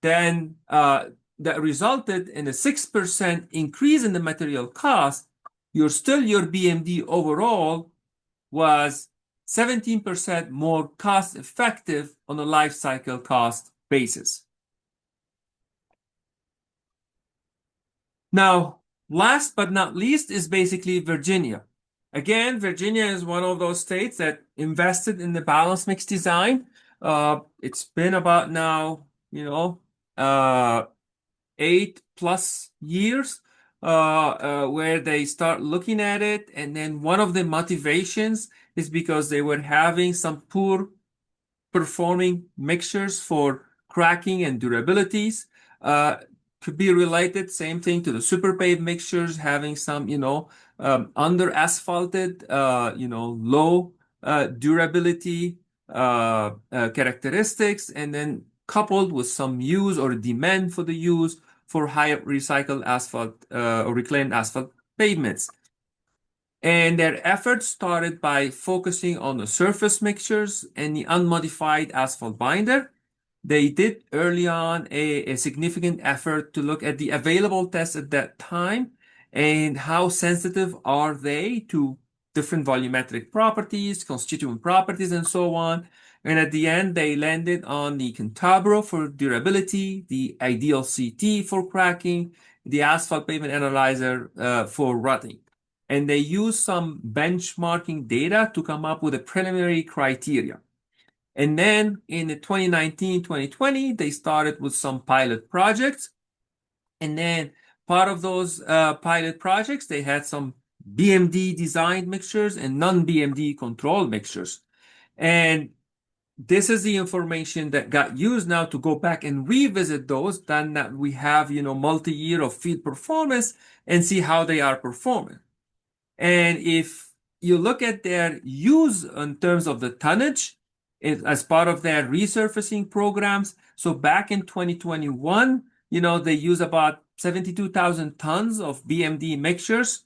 then that resulted in a 6% increase in the material cost. Your BMD overall was 17% more cost effective on a life cycle cost basis. Now, last but not least is basically Virginia. Again, Virginia is one of those states that invested in the balance mix design. It's been about now, 8+ years where they start looking at it. And then one of the motivations is because they were having some poor performing mixtures for cracking and durabilities. Could be related, same thing, to the super pave mixtures having some, under asphalted, low durability characteristics, and then coupled with some use or demand for the use for higher recycled asphalt or reclaimed asphalt pavements. And their efforts started by focusing on the surface mixtures and the unmodified asphalt binder. They did early on a significant effort to look at the available tests at that time and how sensitive are they to different volumetric properties, constituent properties, and so on. And at the end, they landed on the Cantabro for durability, the ideal CT for cracking, the asphalt pavement analyzer for rutting. And they used some benchmarking data to come up with a preliminary criteria. And then in 2019, 2020, they started with some pilot projects. And then part of those pilot projects, they had some BMD designed mixtures and non-BMD controlled mixtures. And this is the information that got used now to go back and revisit those, then that we have, multi-year of field performance and see how they are performing. And if you look at their use in terms of the tonnage, as part of their resurfacing programs, so back in 2021, they use about 72,000 tons of BMD mixtures.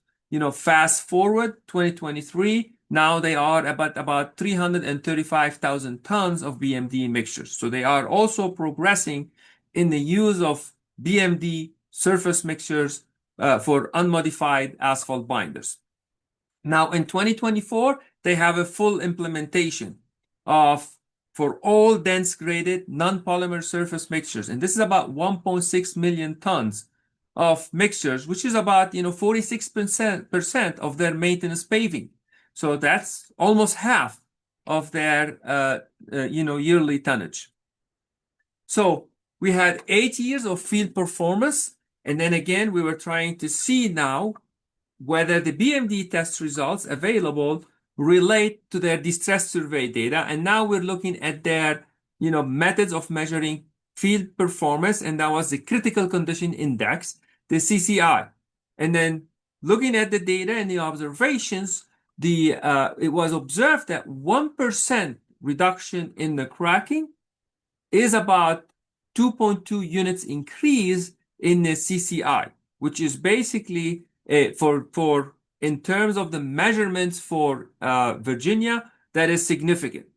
Fast forward 2023, now they are about 335,000 tons of BMD mixtures. So they are also progressing in the use of BMD surface mixtures for unmodified asphalt binders. Now in 2024, they have a full implementation for all dense graded non-polymer surface mixtures. And this is about 1.6 million tons of mixtures, which is about 46% of their maintenance paving. So that's almost half of their yearly tonnage. So we had 8 years of field performance, and then again we were trying to see now whether the BMD test results available relate to their distress survey data. And now we're looking at their methods of measuring field performance, and that was the critical condition index, the CCI. And then looking at the data and the observations, it was observed that 1% reduction in the cracking is about 2.2 units increase in the CCI, which is basically for in terms of the measurements for Virginia, that is significant.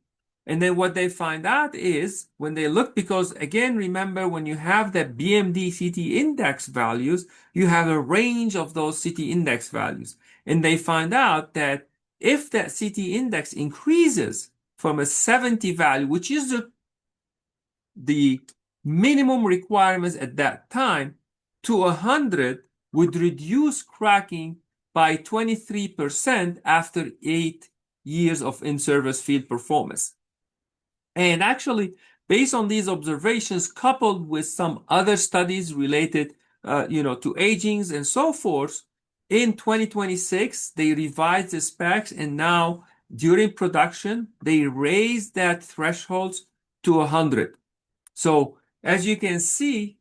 And then what they find out is when they look, because again, remember when you have the BMD CT index values, you have a range of those CT index values. And they find out that if that CT index increases from a 70 value, which is the minimum requirements at that time, to 100, would reduce cracking by 23% after 8 years of in-service field performance. And actually, based on these observations, coupled with some other studies related, to agings and so forth, in 2026, they revised the specs, and now during production, they raised that thresholds to 100. So as you can see,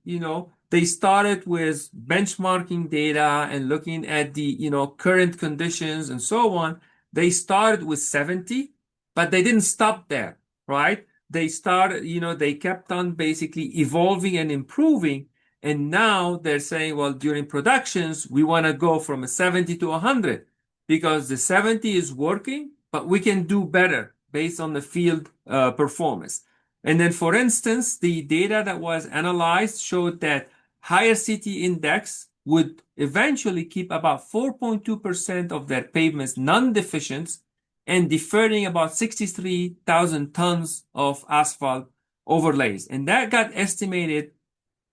they started with benchmarking data and looking at the, current conditions and so on. They started with 70 But they didn't stop there, right? They started, they kept on basically evolving and improving. And now they're saying, well, during productions, we want to go from a 70 to 100 because the 70 is working, but we can do better based on the field performance. And then, for instance, the data that was analyzed showed that higher CT index would eventually keep about 4.2% of their pavements non-deficient and deferring about 63,000 tons of asphalt overlays. And that got estimated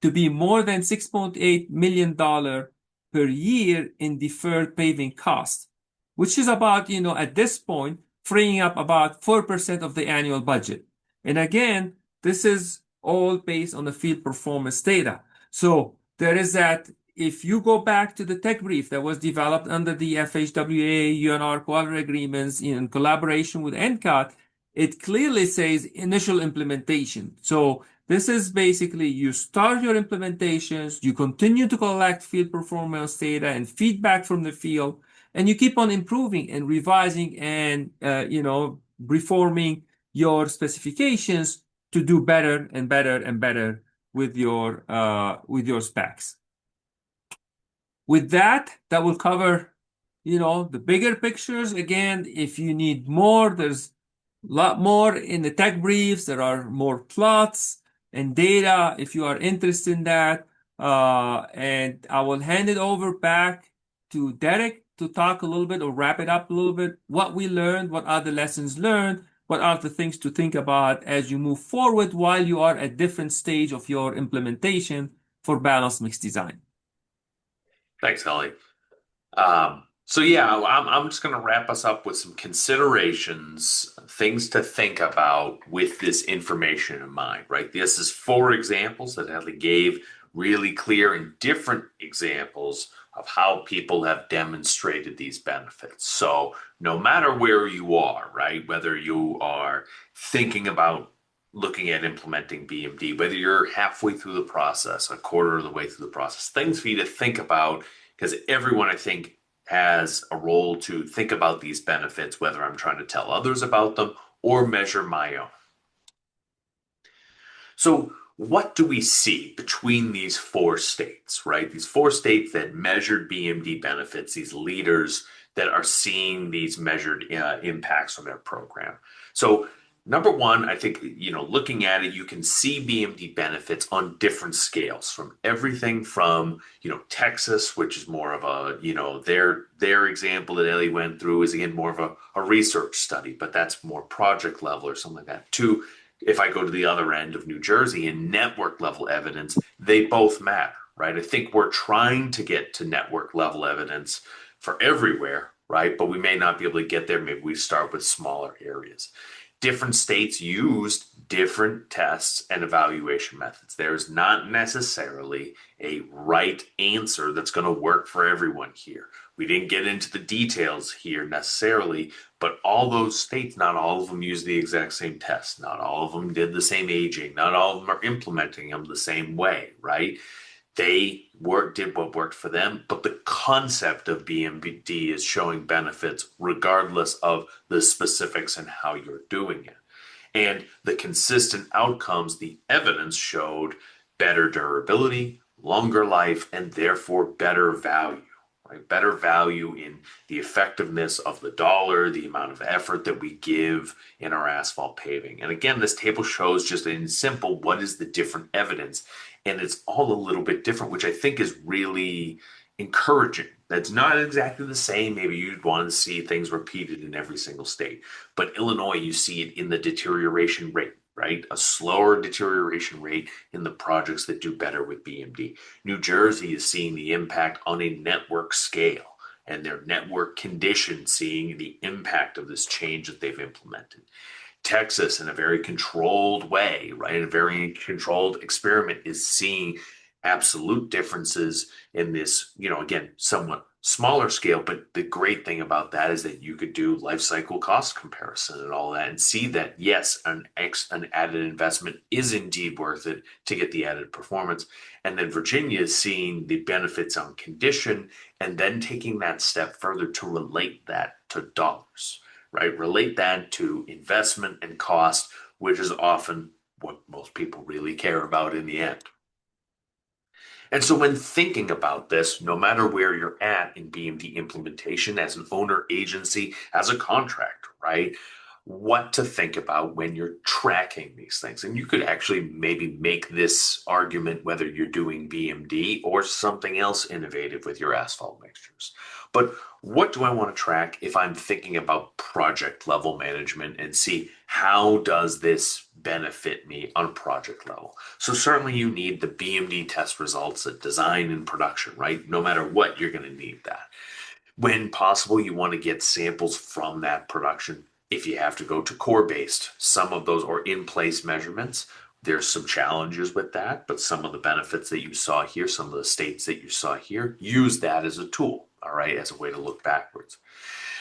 to be more than $6.8 million per year in deferred paving costs, which is about, at this point, freeing up about 4% of the annual budget. And again, this is all based on the field performance data. So there is that. If you go back to the tech brief that was developed under the FHWA UNR quality agreements in collaboration with NCOT, it clearly says initial implementation. So this is basically you start your implementations, you continue to collect field performance data and feedback from the field, and you keep on improving and revising and reforming your specifications to do better and better and better with your specs. With that will cover, the bigger pictures. Again, if you need more, there's a lot more in the tech briefs. There are more plots and data if you are interested in that. And I will hand it over back to Derek to talk a little bit or wrap it up a little bit. What we learned, what are the lessons learned, what are the things to think about as you move forward while you are at different stage of your implementation for balanced mix design. Thanks, Ellie. So yeah, I'm just going to wrap us up with some considerations, things to think about with this information in mind, right? This is 4 examples that Ellie gave, really clear and different examples of how people have demonstrated these benefits. So no matter where you are, right, whether you are thinking about looking at implementing BMD, whether you're halfway through the process, a quarter of the way through the process, things for you to think about, because everyone, I think, has a role to think about these benefits, whether I'm trying to tell others about them or measure my own. So what do we see between these 4 states, right? These 4 states that measured BMD benefits, these leaders that are seeing these measured impacts from their program. So number 1, I think, looking at it, you can see BMD benefits on different scales, from everything from, Texas, which is more of a, their example that Ellie went through is, again, more of a research study, but that's more project level or something like that. To, if I go to the other end of New Jersey and network level evidence, they both matter, right? I think we're trying to get to network level evidence for everywhere, right? But we may not be able to get there. Maybe we start with smaller areas. Different states used different tests and evaluation methods. There's not necessarily a right answer that's going to work for everyone here. We didn't get into the details here necessarily, but all those states, not all of them use the exact same test. Not all of them did the same aging. Not all of them are implementing them the same way, right? They did what worked for them, but the concept of BMD is showing benefits regardless of the specifics and how you're doing it. And the consistent outcomes, the evidence showed better durability, longer life, and therefore better value. Right? Better value in the effectiveness of the dollar, the amount of effort that we give in our asphalt paving. And again, this table shows just in simple, what is the different evidence? And it's all a little bit different, which I think is really encouraging. That's not exactly the same. Maybe you'd want to see things repeated in every single state. But Illinois, you see it in the deterioration rate, right? A slower deterioration rate in the projects that do better with BMD. New Jersey is seeing the impact on a network scale, and their network condition seeing the impact of this change that they've implemented. Texas, in a very controlled way, right, in a very controlled experiment, is seeing absolute differences in this, again, somewhat smaller scale. But the great thing about that is that you could do lifecycle cost comparison and all that and see that, yes, an added investment is indeed worth it to get the added performance. And then Virginia is seeing the benefits on condition and then taking that step further to relate that to dollars. right? Relate that to investment and cost, which is often what most people really care about in the end. And so when thinking about this, no matter where you're at in BMD implementation as an owner agency, as a contractor, right? What to think about when you're tracking these things. And you could actually maybe make this argument whether you're doing BMD or something else innovative with your asphalt mixtures. But what do I want to track if I'm thinking about project level management and see how does this benefit me on project level? So certainly you need the BMD test results at design and production, right? No matter what, you're going to need that. When possible, you want to get samples from that production. If you have to go to core-based, some of those or in-place measurements, there's some challenges with that, but some of the benefits that you saw here, some of the states that you saw here, use that as a tool, all right, as a way to look backwards.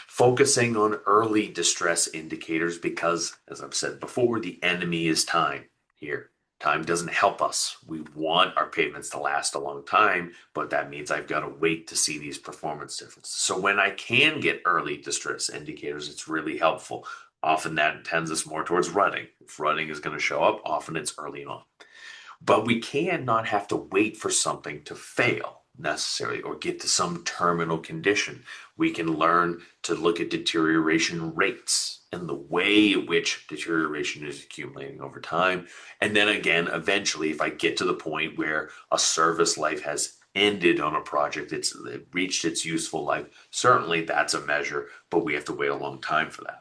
Focusing on early distress indicators because, as I've said before, the enemy is time here. Time doesn't help us. We want our pavements to last a long time, but that means I've got to wait to see these performance differences. So when I can get early distress indicators, it's really helpful. Often that tends us more towards rutting. If rutting is going to show up, often it's early on. But we can not have to wait for something to fail necessarily or get to some terminal condition. We can learn to look at deterioration rates and the way in which deterioration is accumulating over time. And then again, eventually, if I get to the point where a service life has ended on a project, it reached its useful life, certainly that's a measure, but we have to wait a long time for that.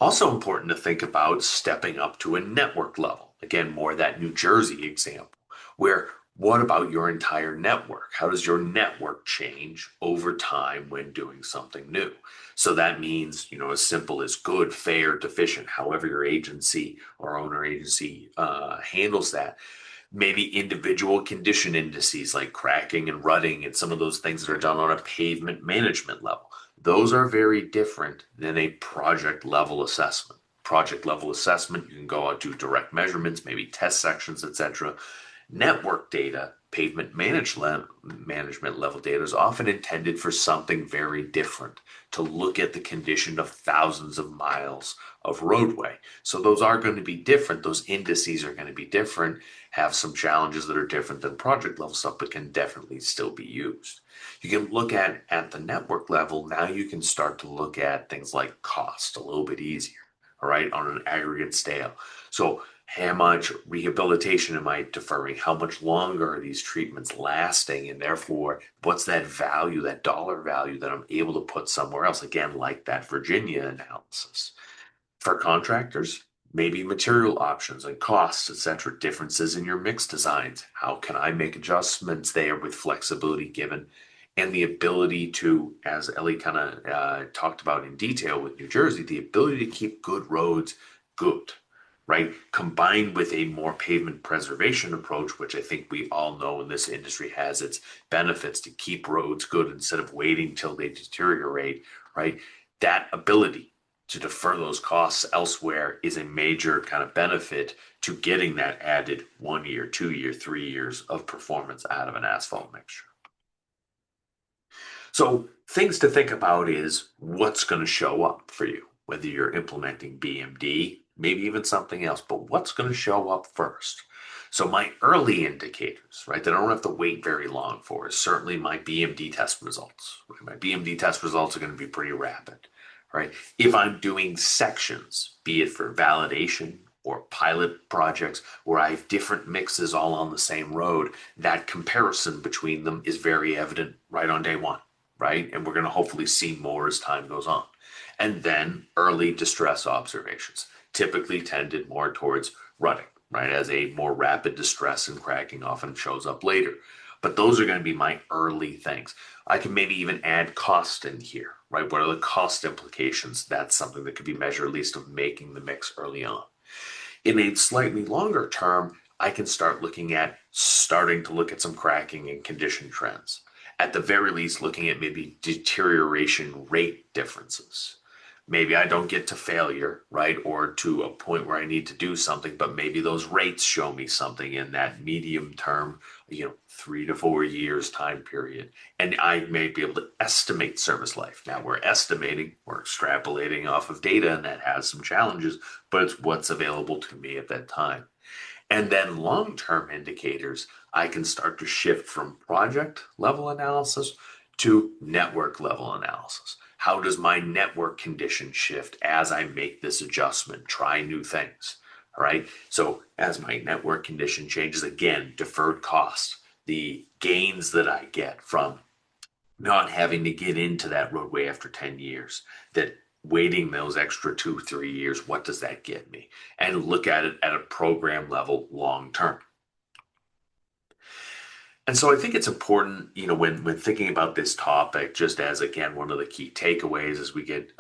Also important to think about stepping up to a network level. Again, more that New Jersey example, where what about your entire network? How does your network change over time when doing something new? So that means, as simple as good, fair, deficient, however your agency or owner agency handles that. Maybe individual condition indices like cracking and rutting and some of those things that are done on a pavement management level. Those are very different than a project level assessment. Project level assessment, you can go out to direct measurements, maybe test sections, etc. Network data, pavement management level data is often intended for something very different, to look at the condition of thousands of miles of roadway. So those are going to be different. Those indices are going to be different, have some challenges that are different than project level stuff, but can definitely still be used. You can look at the network level. Now you can start to look at things like cost a little bit easier, all right, on an aggregate scale. So how much rehabilitation am I deferring? How much longer are these treatments lasting? And therefore, what's that value, that dollar value that I'm able to put somewhere else? Again, like that Virginia analysis. For contractors, maybe material options and costs, etc., differences in your mix designs. How can I make adjustments there with flexibility given? And the ability to, as Ellie kind of talked about in detail with New Jersey, the ability to keep good roads good, right? Combined with a more pavement preservation approach, which I think we all know in this industry has its benefits to keep roads good instead of waiting till they deteriorate, right? That ability to defer those costs elsewhere is a major kind of benefit to getting that added 1 year, 2 year, 3 years of performance out of an asphalt mixture. So things to think about is what's going to show up for you, whether you're implementing BMD, maybe even something else, but what's going to show up first? So my early indicators, right, that I don't have to wait very long for is certainly my BMD test results. Right? My BMD test results are going to be pretty rapid, right? If I'm doing sections, be it for validation or pilot projects where I have different mixes all on the same road, that comparison between them is very evident right on day one, right? And we're going to hopefully see more as time goes on. And then early distress observations, typically tended more towards rutting, right? As a more rapid distress and cracking often shows up later. But those are going to be my early things. I can maybe even add cost in here, right? What are the cost implications? That's something that could be measured, at least of making the mix early on. In a slightly longer term, I can start starting to look at some cracking and condition trends. At the very least, looking at maybe deterioration rate differences. maybe I don't get to failure, right? Or to a point where I need to do something, but maybe those rates show me something in that medium term, 3 to 4 years time period. And I may be able to estimate service life. Now we're estimating, we're extrapolating off of data, and that has some challenges, but it's what's available to me at that time. And then long-term indicators, I can start to shift from project level analysis to network level analysis. How does my network condition shift as I make this adjustment, try new things? All right. So as my network condition changes, again, deferred cost, the gains that I get from not having to get into that roadway after 10 years, that waiting those extra 2, 3 years, what does that get me? And look at it at a program level long term. And so I think it's important, when thinking about this topic, just as again, one of the key takeaways as we get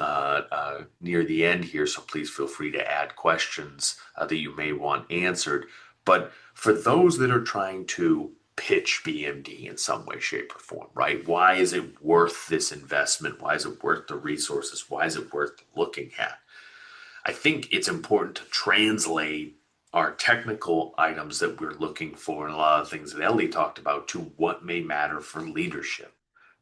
near the end here. So please feel free to add questions that you may want answered. But for those that are trying to pitch BMD in some way, shape, or form, right? Why is it worth this investment? Why is it worth the resources? Why is it worth looking at? I think it's important to translate our technical items that we're looking for and a lot of things that Ellie talked about to what may matter for leadership,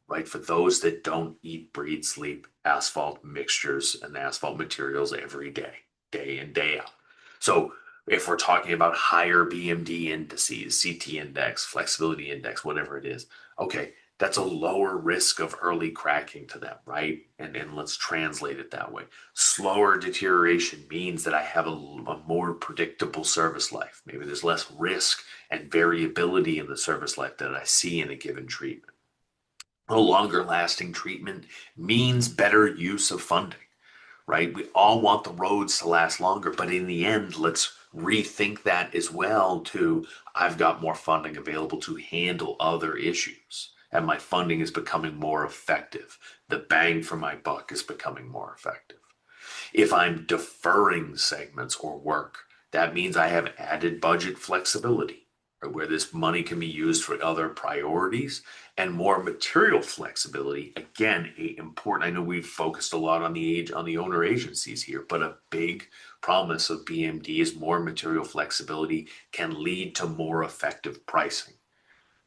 right? For those that don't eat, breathe, sleep asphalt mixtures and asphalt materials every day, day in, day out. So if we're talking about higher BMD indices, CT index, flexibility index, whatever it is, okay, that's a lower risk of early cracking to them, right? And let's translate it that way. Slower deterioration means that I have a more predictable service life. Maybe there's less risk and variability in the service life that I see in a given treatment. A longer lasting treatment means better use of funding, right? We all want the roads to last longer, but in the end, let's rethink that as well to I've got more funding available to handle other issues and my funding is becoming more effective. The bang for my buck is becoming more effective. If I'm deferring segments or work, that means I have added budget flexibility, right, where this money can be used for other priorities and more material flexibility. Again, important. I know we've focused a lot on the owner agencies here, but a big promise of BMD is more material flexibility can lead to more effective pricing.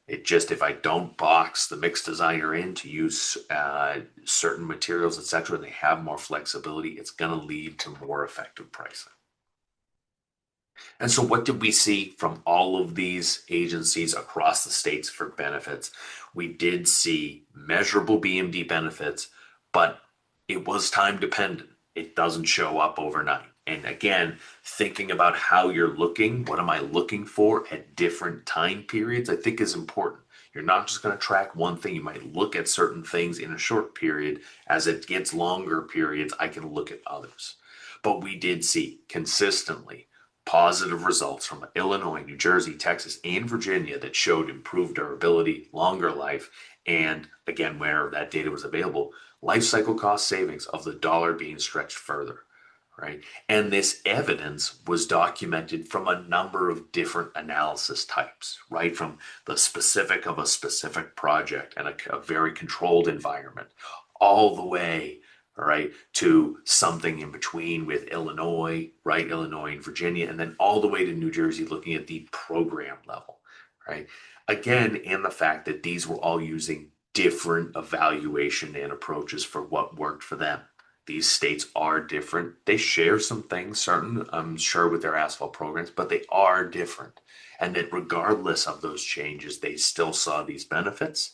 It just, if I don't box the mix designer in to use certain materials, etc., and they have more flexibility, it's going to lead to more effective pricing. And so what did we see from all of these agencies across the states for benefits? We did see measurable BMD benefits, but it was time dependent. It doesn't show up overnight. And again, thinking about how you're looking, what am I looking for at different time periods, I think is important. You're not just going to track one thing. You might look at certain things in a short period. As it gets longer periods, I can look at others. But we did see consistently positive results from Illinois, New Jersey, Texas, and Virginia that showed improved durability, longer life, and again, where that data was available, life cycle cost savings of the dollar being stretched further, right? And this evidence was documented from a number of different analysis types, right? From the specific of a specific project and a very controlled environment, all the way, right, to something in between with Illinois, right? Illinois and Virginia, and then all the way to New Jersey, looking at the program level, right? Again, and the fact that these were all using different evaluation and approaches for what worked for them. These states are different. They share some things, certain, I'm sure, with their asphalt programs, but they are different. And that regardless of those changes, they still saw these benefits.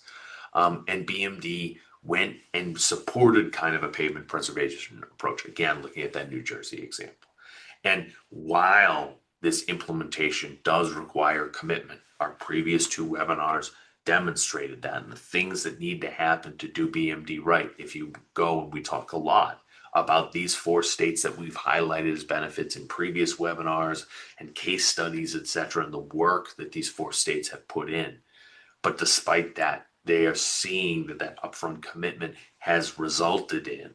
And BMD went and supported kind of a pavement preservation approach. Again, looking at that New Jersey example. And while this implementation does require commitment, our previous 2 webinars demonstrated that, and the things that need to happen to do BMD right. If you go, and we talk a lot about these 4 states that we've highlighted as benefits in previous webinars and case studies, etc., and the work that these 4 states have put in. But despite that, they are seeing that upfront commitment has resulted in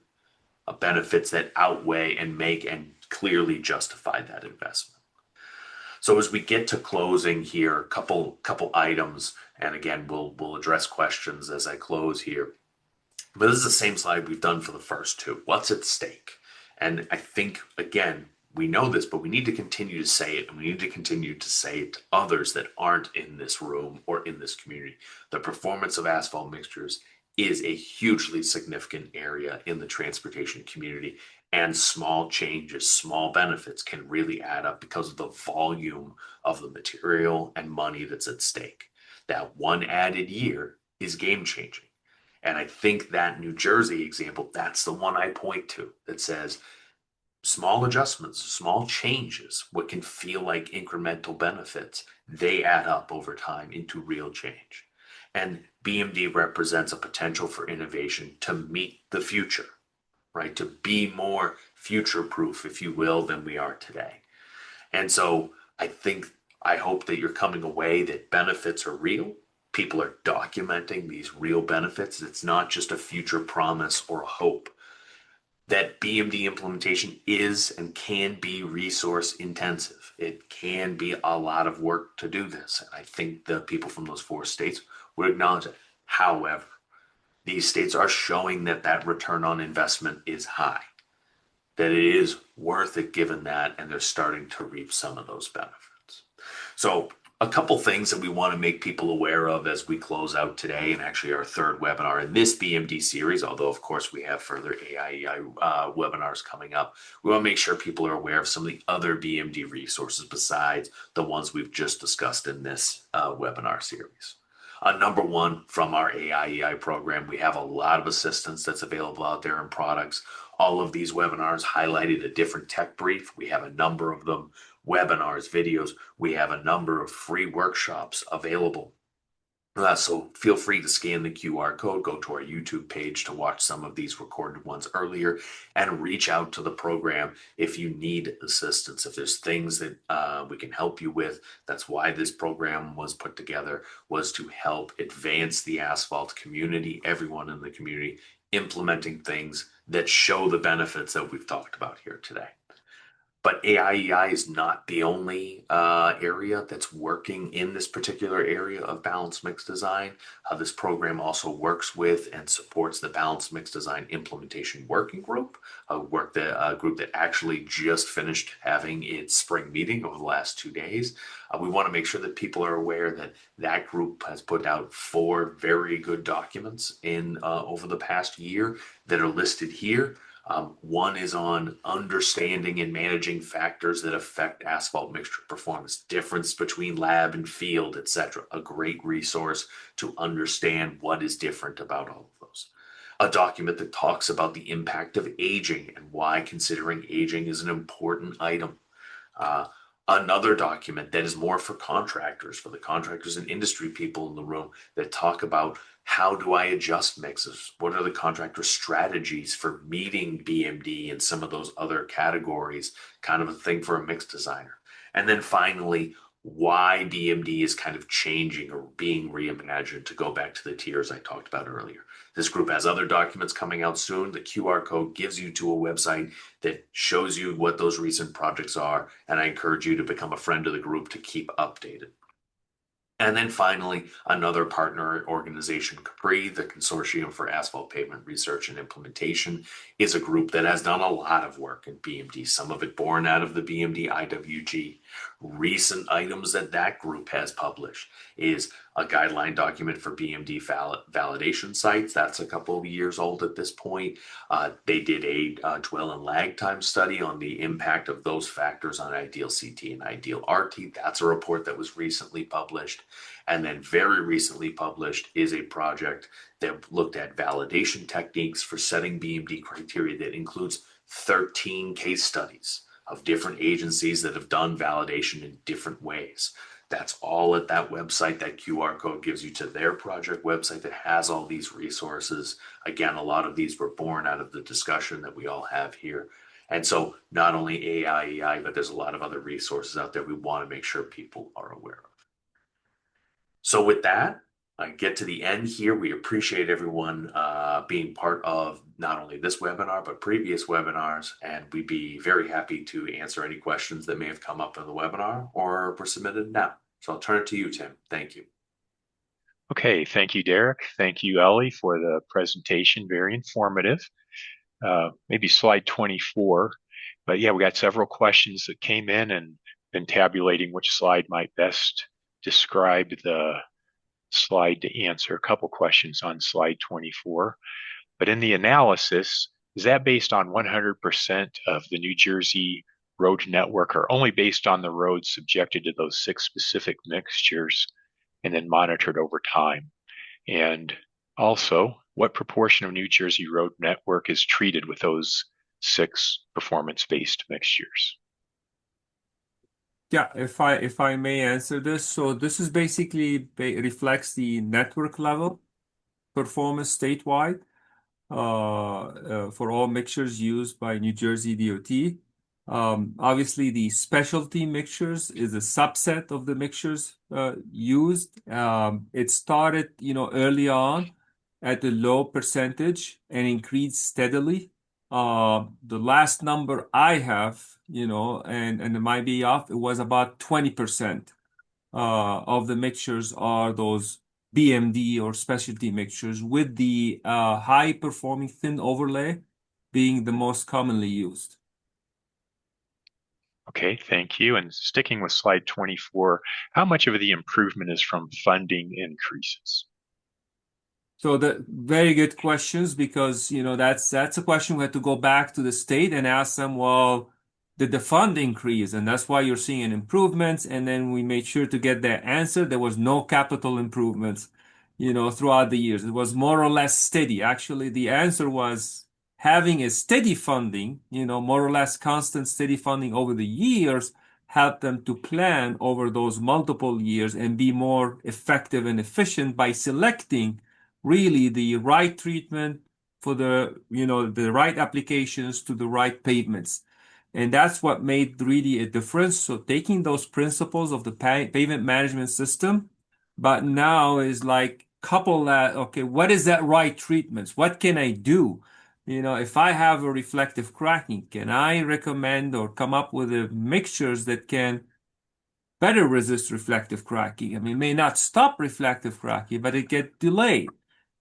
benefits that outweigh and make and clearly justify that investment. So as we get to closing here, a couple items, and again, we'll address questions as I close here. But this is the same slide we've done for the first 2. What's at stake? And I think, again, we know this, but we need to continue to say it, and we need to continue to say it to others that aren't in this room or in this community. The performance of asphalt mixtures is a hugely significant area in the transportation community, and small changes, small benefits can really add up because of the volume of the material and money that's at stake. That one added year is game changing. And I think that New Jersey example, that's the one I point to that says small adjustments, small changes, what can feel like incremental benefits, they add up over time into real change. And BMD represents a potential for innovation to meet the future, right? To be more future proof, if you will, than we are today. And so I hope that you're coming away that benefits are real. People are documenting these real benefits. It's not just a future promise or a hope. That BMD implementation is and can be resource intensive. It can be a lot of work to do this. And I think the people from those 4 states would acknowledge it. However, these states are showing that that return on investment is high, that it is worth it given that, and they're starting to reap some of those benefits. So a couple things that we want to make people aware of as we close out today, and actually our third webinar in this BMD series, although of course we have further AIEI webinars coming up. We want to make sure people are aware of some of the other BMD resources besides the ones we've just discussed in this webinar series. Number one, from our AIEI program, we have a lot of assistance that's available out there in products. All of these webinars highlighted a different tech brief. We have a number of them, webinars, videos. We have a number of free workshops available. So feel free to scan the QR code, go to our YouTube page to watch some of these recorded ones earlier, and reach out to the program if you need assistance. If there's things that we can help you with, that's why this program was put together, was to help advance the asphalt community, everyone in the community, implementing things that show the benefits that we've talked about here today. But AIEI is not the only area that's working in this particular area of balanced mix design. This program also works with and supports the Balanced Mix Design Implementation Working Group, a group that actually just finished having its spring meeting over the last 2 days. We want to make sure that people are aware that that group has put out 4 very good documents in over the past year that are listed here. One is on understanding and managing factors that affect asphalt mixture performance, difference between lab and field, etc. A great resource to understand what is different about all of those. A document that talks about the impact of aging and why considering aging is an important item. Another document that is more for contractors, for the contractors and industry people in the room, that talk about how do I adjust mixes? What are the contractor strategies for meeting BMD and some of those other categories? Kind of a thing for a mix designer. And then finally, why BMD is kind of changing or being reimagined, to go back to the tiers I talked about earlier. This group has other documents coming out soon. The QR code gives you to a website that shows you what those recent projects are, and I encourage you to become a friend of the group to keep updated. And then finally, another partner organization, Capri, the Consortium for Asphalt Pavement Research and Implementation, is a group that has done a lot of work in BMD, some of it born out of the BMD IWG. Recent items that that group has published is a guideline document for BMD validation sites. That's a couple of years old at this point. They did a dwell and lag time study on the impact of those factors on ideal CT and ideal RT. That's a report that was recently published. And then very recently published is a project that looked at validation techniques for setting BMD criteria that includes 13 case studies of different agencies that have done validation in different ways. That's all at that website. That QR code gives you to their project website that has all these resources. Again, a lot of these were born out of the discussion that we all have here. And so not only AIEI, but there's a lot of other resources out there we want to make sure people are aware of. So with that, I get to the end here. We appreciate everyone being part of not only this webinar, but previous webinars, and we'd be very happy to answer any questions that may have come up in the webinar or were submitted now. So I'll turn it to you, Tim. Thank you. Okay, thank you, Derek. Thank you, Ellie, for the presentation. Very informative. Maybe slide 24 But yeah, we got several questions that came in and been tabulating which slide might best describe the slide to answer a couple questions on slide 24. But in the analysis, is that based on 100% of the New Jersey road network or only based on the roads subjected to those 6 specific mixtures and then monitored over time? And also, what proportion of New Jersey road network is treated with those 6 performance-based mixtures? Yeah, if I may answer this, so this is basically reflects the network level performance statewide for all mixtures used by New Jersey DOT. Obviously, the specialty mixtures is a subset of the mixtures used. It started, early on at a low percentage and increased steadily. The last number I have, and it might be off, it was about 20% of the mixtures are those BMD or specialty mixtures, with the high performing thin overlay being the most commonly used. Okay, thank you. And sticking with slide 24, how much of the improvement is from funding increases? So the very good questions, because that's a question we had to go back to the state and ask them, well, did the fund increase? And that's why you're seeing an improvement. And then we made sure to get that answer. There was no capital improvements, throughout the years. It was more or less steady. Actually, the answer was having a steady funding, more or less constant steady funding over the years helped them to plan over those multiple years and be more effective and efficient by selecting really the right treatment for the right applications to the right pavements. And that's what made really a difference. So taking those principles of the pavement management system, but now is like couple that, okay, what is that right treatments? What can I do? If I have a reflective cracking, can I recommend or come up with mixtures that can better resist reflective cracking? I mean, it may not stop reflective cracking, but it get delayed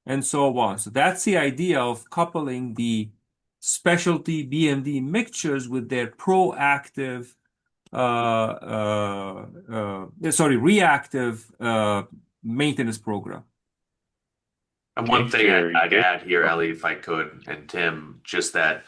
and so on. So that's the idea of coupling the specialty BMD mixtures with their proactive, reactive maintenance program. And Okay, one thing very I'd good. add here, Ellie, if I could, and Tim, just that,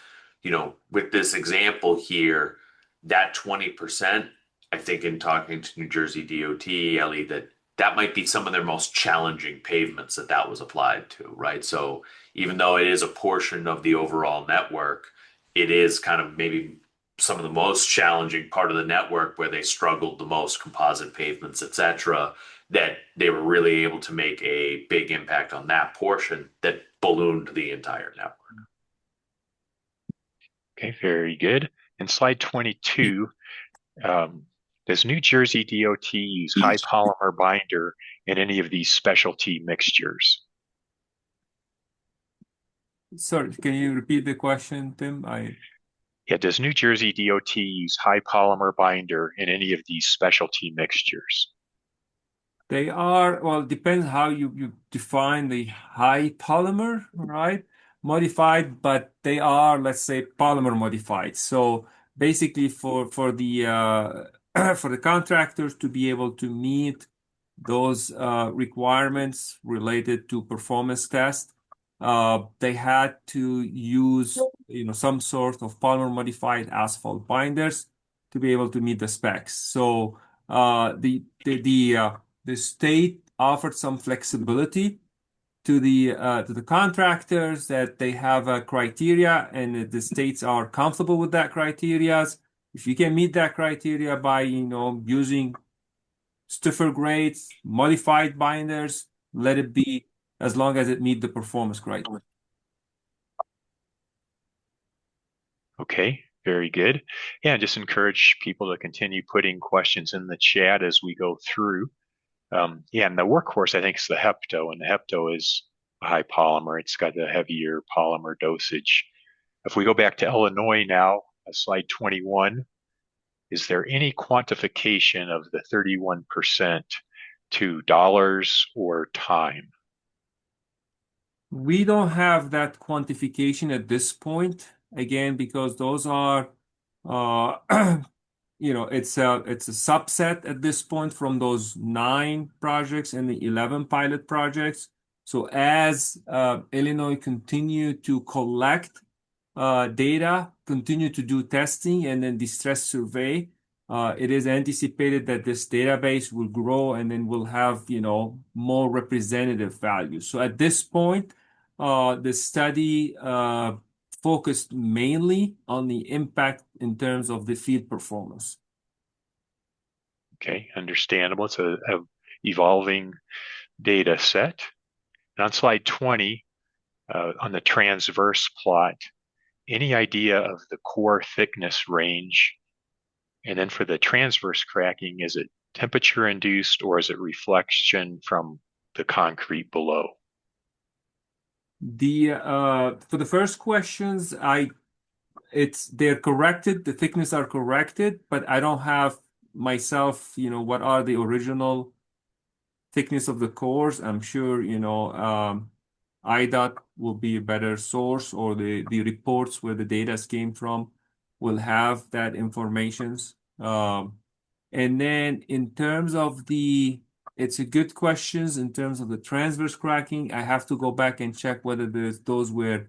with this example here, that 20%, I think in talking to New Jersey DOT, Ellie, that might be some of their most challenging pavements that was applied to, right? So even though it is a portion of the overall network, it is kind of maybe some of the most challenging part of the network where they struggled the most, composite pavements, et cetera, that they were really able to make a big impact on that portion that ballooned the entire network. Okay, very good. In slide 22, does New Jersey DOT use high polymer binder in any of these specialty mixtures? Sorry, can you repeat the question, Tim? Yeah, does New Jersey DOT use high polymer binder in any of these specialty mixtures? They are, well, depends how you define the high polymer, right? Modified, but they are, let's say, polymer modified. So basically for the for the contractors to be able to meet those requirements related to performance test, they had to use some sort of polymer modified asphalt binders to be able to meet the specs. So the state offered some flexibility to the contractors, that they have a criteria and the states are comfortable with that criteria. If you can meet that criteria by using stiffer grades, modified binders, let it be, as long as it meet the performance criteria. Okay, very good. Yeah, just encourage people to continue putting questions in the chat as we go through. Yeah, and the workhorse, I think, is the Hepto, and the Hepto is a high polymer. It's got the heavier polymer dosage. If we go back to Illinois now, slide 21, is there any quantification of the 31% to dollars or time? We don't have that quantification at this point, again, because those are It's a subset at this point from those 9 projects and the 11 pilot projects. So as Illinois continue to collect data, continue to do testing, and then distress survey, it is anticipated that this database will grow and then will have, more representative value. So at this point, the study focused mainly on the impact in terms of the field performance. Okay, understandable. It's a evolving data set. And on slide 20, on the transverse plot, any idea of the core thickness range? And then for the transverse cracking, is it temperature induced or is it reflection from the concrete below? For the first questions, they're corrected, the thickness are corrected, but I don't have myself, what are the original thickness of the cores. I'm sure, IDOT will be a better source, or the reports where the data came from will have that information. And then in terms of it's a good questions in terms of the transverse cracking. I have to go back and check whether those were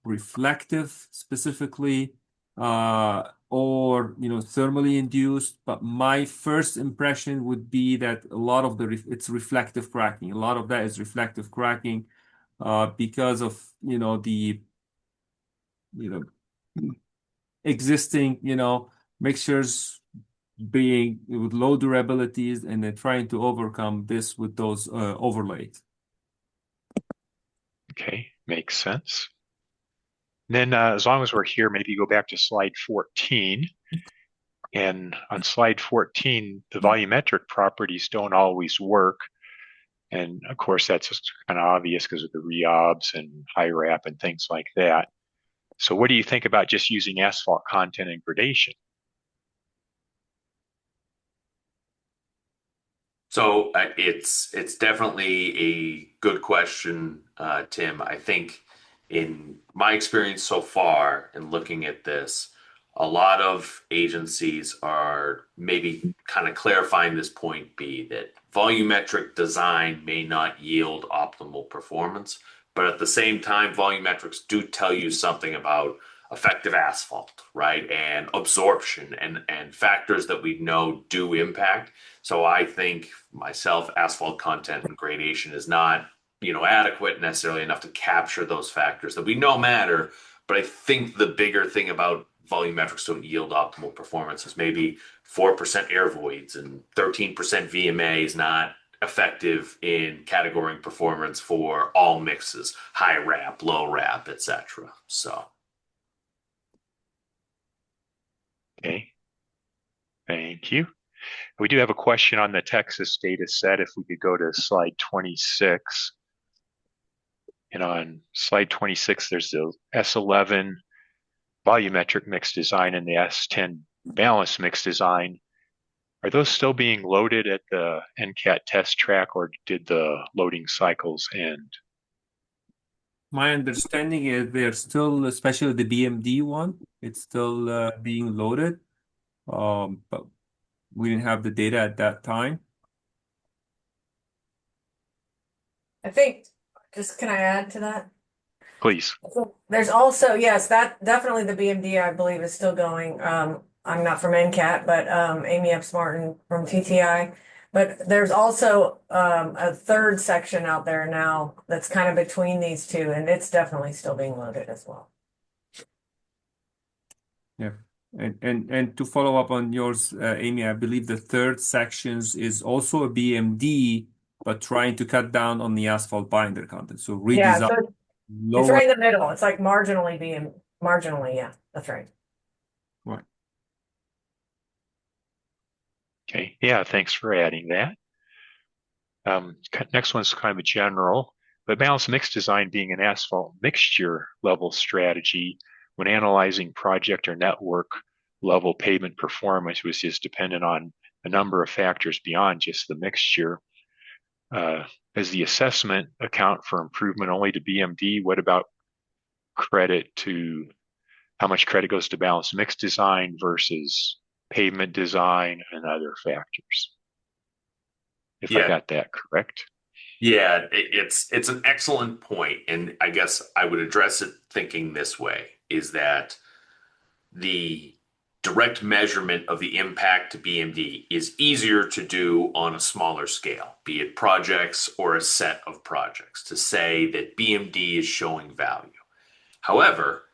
reflective specifically, or thermally induced. But my first impression would be that a lot of it's reflective cracking. A lot of that is reflective cracking because of the existing mixtures being with low durabilities, and then trying to overcome this with those overlays. Okay, makes sense. And then as long as we're here, maybe go back to slide 14. And on slide 14, the volumetric properties don't always work. And of course, that's just kind of obvious because of the reobs and high wrap and things like that. So what do you think about just using asphalt content and gradation? So it's definitely a good question, Tim. I think in my experience so far in looking at this, a lot of agencies are maybe kind of clarifying this point B, that volumetric design may not yield optimal performance, but at the same time, volumetrics do tell you something about effective asphalt, right? And absorption and factors that we know do impact. So I think myself, asphalt content and gradation is not, adequate necessarily enough to capture those factors that we know matter. But I think the bigger thing about volumetrics don't yield optimal performance is maybe 4% air voids and 13% VMA is not effective in categorizing performance for all mixes, high wrap, low wrap, etc. So. Okay, thank you. We do have a question on the Texas data set. If we could go to slide 26. And on slide 26, there's the S11 volumetric mix design and the S10 balanced mix design. Are those still being loaded at the NCAT test track, or did the loading cycles end? My understanding is they're still, especially the BMD one, it's still being loaded. But we didn't have the data at that time. I think, can I add to that? Please. So there's also, yes, that definitely the BMD, I believe, is still going. I'm not from NCAT, but Amy Epps Martin from TTI. But there's also a third section out there now that's kind of between these two, and it's definitely still being loaded as well. Yeah. And to follow up on yours, Amy, I believe the third sections is also a BMD, but trying to cut down on the asphalt binder content. So Yeah, redesign so it's lower. right in the middle. It's like marginally, yeah, that's right. Right. Okay, yeah, thanks for adding that. Next one's kind of a general, but balanced mix design being an asphalt mixture level strategy when analyzing project or network level pavement performance was just dependent on a number of factors beyond just the mixture. Does the assessment account for improvement only to BMD? What about credit to how much credit goes to balanced mix design versus pavement design and other factors. If I Yeah. got that correct. Yeah, it's an excellent point, and I guess I would address it thinking this way, is that the direct measurement of the impact to BMD is easier to do on a smaller scale, be it projects or a set of projects, to say that BMD is showing value. However,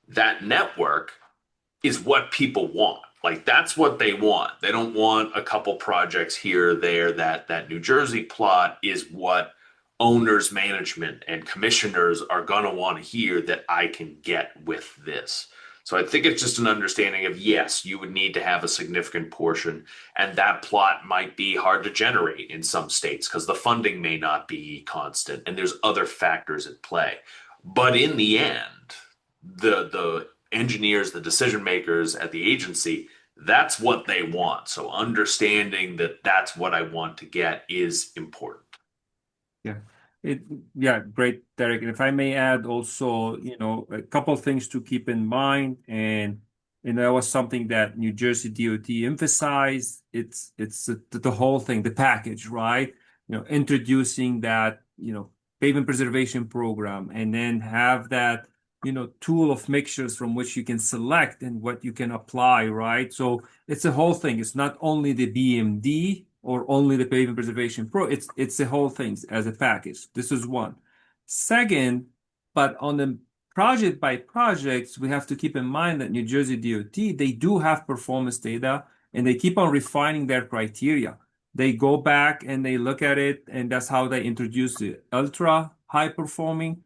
that network is what people want. Like that's what they want. They don't want a couple projects here or there. That New Jersey plot is what owners, management, and commissioners are going to want to hear that I can get with this. So I think it's just an understanding of yes, you would need to have a significant portion, and that plot might be hard to generate in some states because the funding may not be constant, and there's other factors at play. But in the end, the engineers, the decision makers at the agency, that's what they want. So understanding that that's what I want to get is important. Yeah. Yeah, great, Derek. And if I may add also, a couple of things to keep in mind, and that was something that New Jersey DOT emphasized. It's the whole thing, the package, right? Introducing that, pavement preservation program, and then have that, tool of mixtures from which you can select and what you can apply, right? So it's a whole thing. It's not only the BMD or only the pavement preservation pro. It's the whole thing as a package. This is one. Second, but on the project by projects, we have to keep in mind that New Jersey DOT, they do have performance data and they keep on refining their criteria. They go back and they look at it, and that's how they introduce the ultra high performing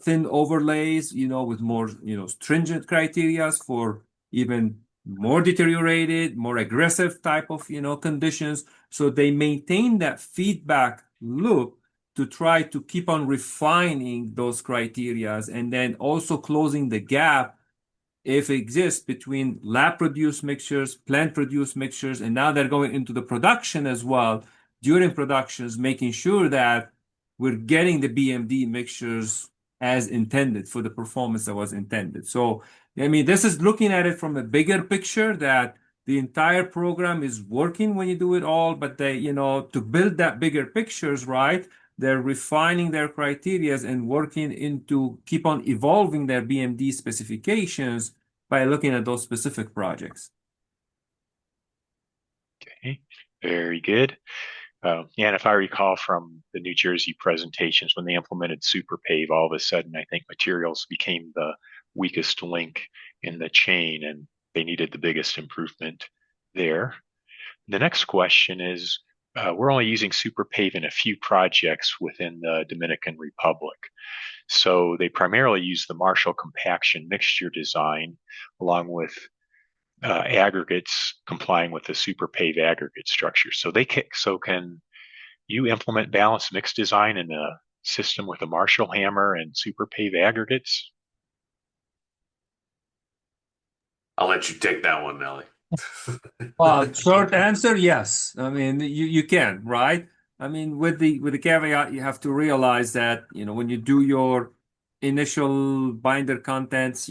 thin overlays, with more, stringent criteria for even more deteriorated, more aggressive type of, conditions. So they maintain that feedback loop to try to keep on refining those criterias, and then also closing the gap if it exists between lab produced mixtures, plant produced mixtures, and now they're going into the production as well. During productions, making sure that we're getting the BMD mixtures as intended for the performance that was intended. So, I mean, this is looking at it from a bigger picture that the entire program is working when you do it all, but they, to build that bigger pictures, right? They're refining their criterias and working into keep on evolving their BMD specifications by looking at those specific projects. Okay, very good. Yeah, and if I recall from the New Jersey presentations, when they implemented SuperPave, all of a sudden I think materials became the weakest link in the chain, and they needed the biggest improvement there. The next question is, we're only using SuperPave in a few projects within the Dominican Republic. So they primarily use the Marshall compaction mixture design along with aggregates complying with the SuperPave aggregate structure. So can you implement balanced mix design in a system with a Marshall hammer and SuperPave aggregates? I'll let you take that one, Nelly. Short answer, yes. I mean, you can, right? I mean, with the caveat, you have to realize that, when you do your initial binder contents,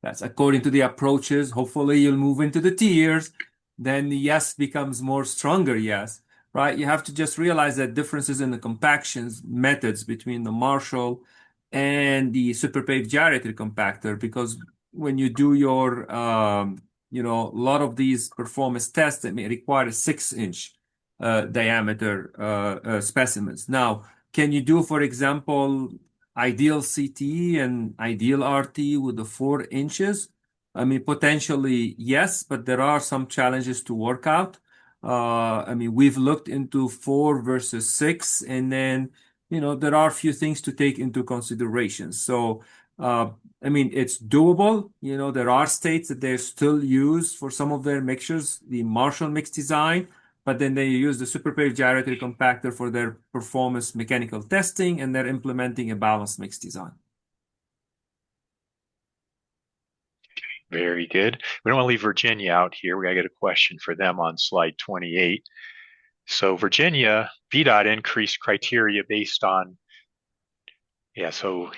that's according to the approaches. Hopefully, you'll move into the tiers. Then the yes becomes more stronger yes, right? You have to just realize that differences in the compactions methods between the Marshall and the SuperPave gyrated compactor, because when you do your, a lot of these performance tests that may require a 6-inch diameter specimens. Now, can you do, for example, ideal CT and ideal RT with the 4 inches? I mean, potentially, yes, but there are some challenges to work out. I mean, we've looked into 4 versus 6, and then, there are a few things to take into consideration. So, I mean, it's doable. There are states that they still use for some of their mixtures, the Marshall mix design, but then they use the SuperPave gyrated compactor for their performance mechanical testing, and they're implementing a balanced mix design. Very good. We don't want to leave Virginia out here. We got to get a question for them on slide 28. So Virginia, VDOT increased criteria based on, so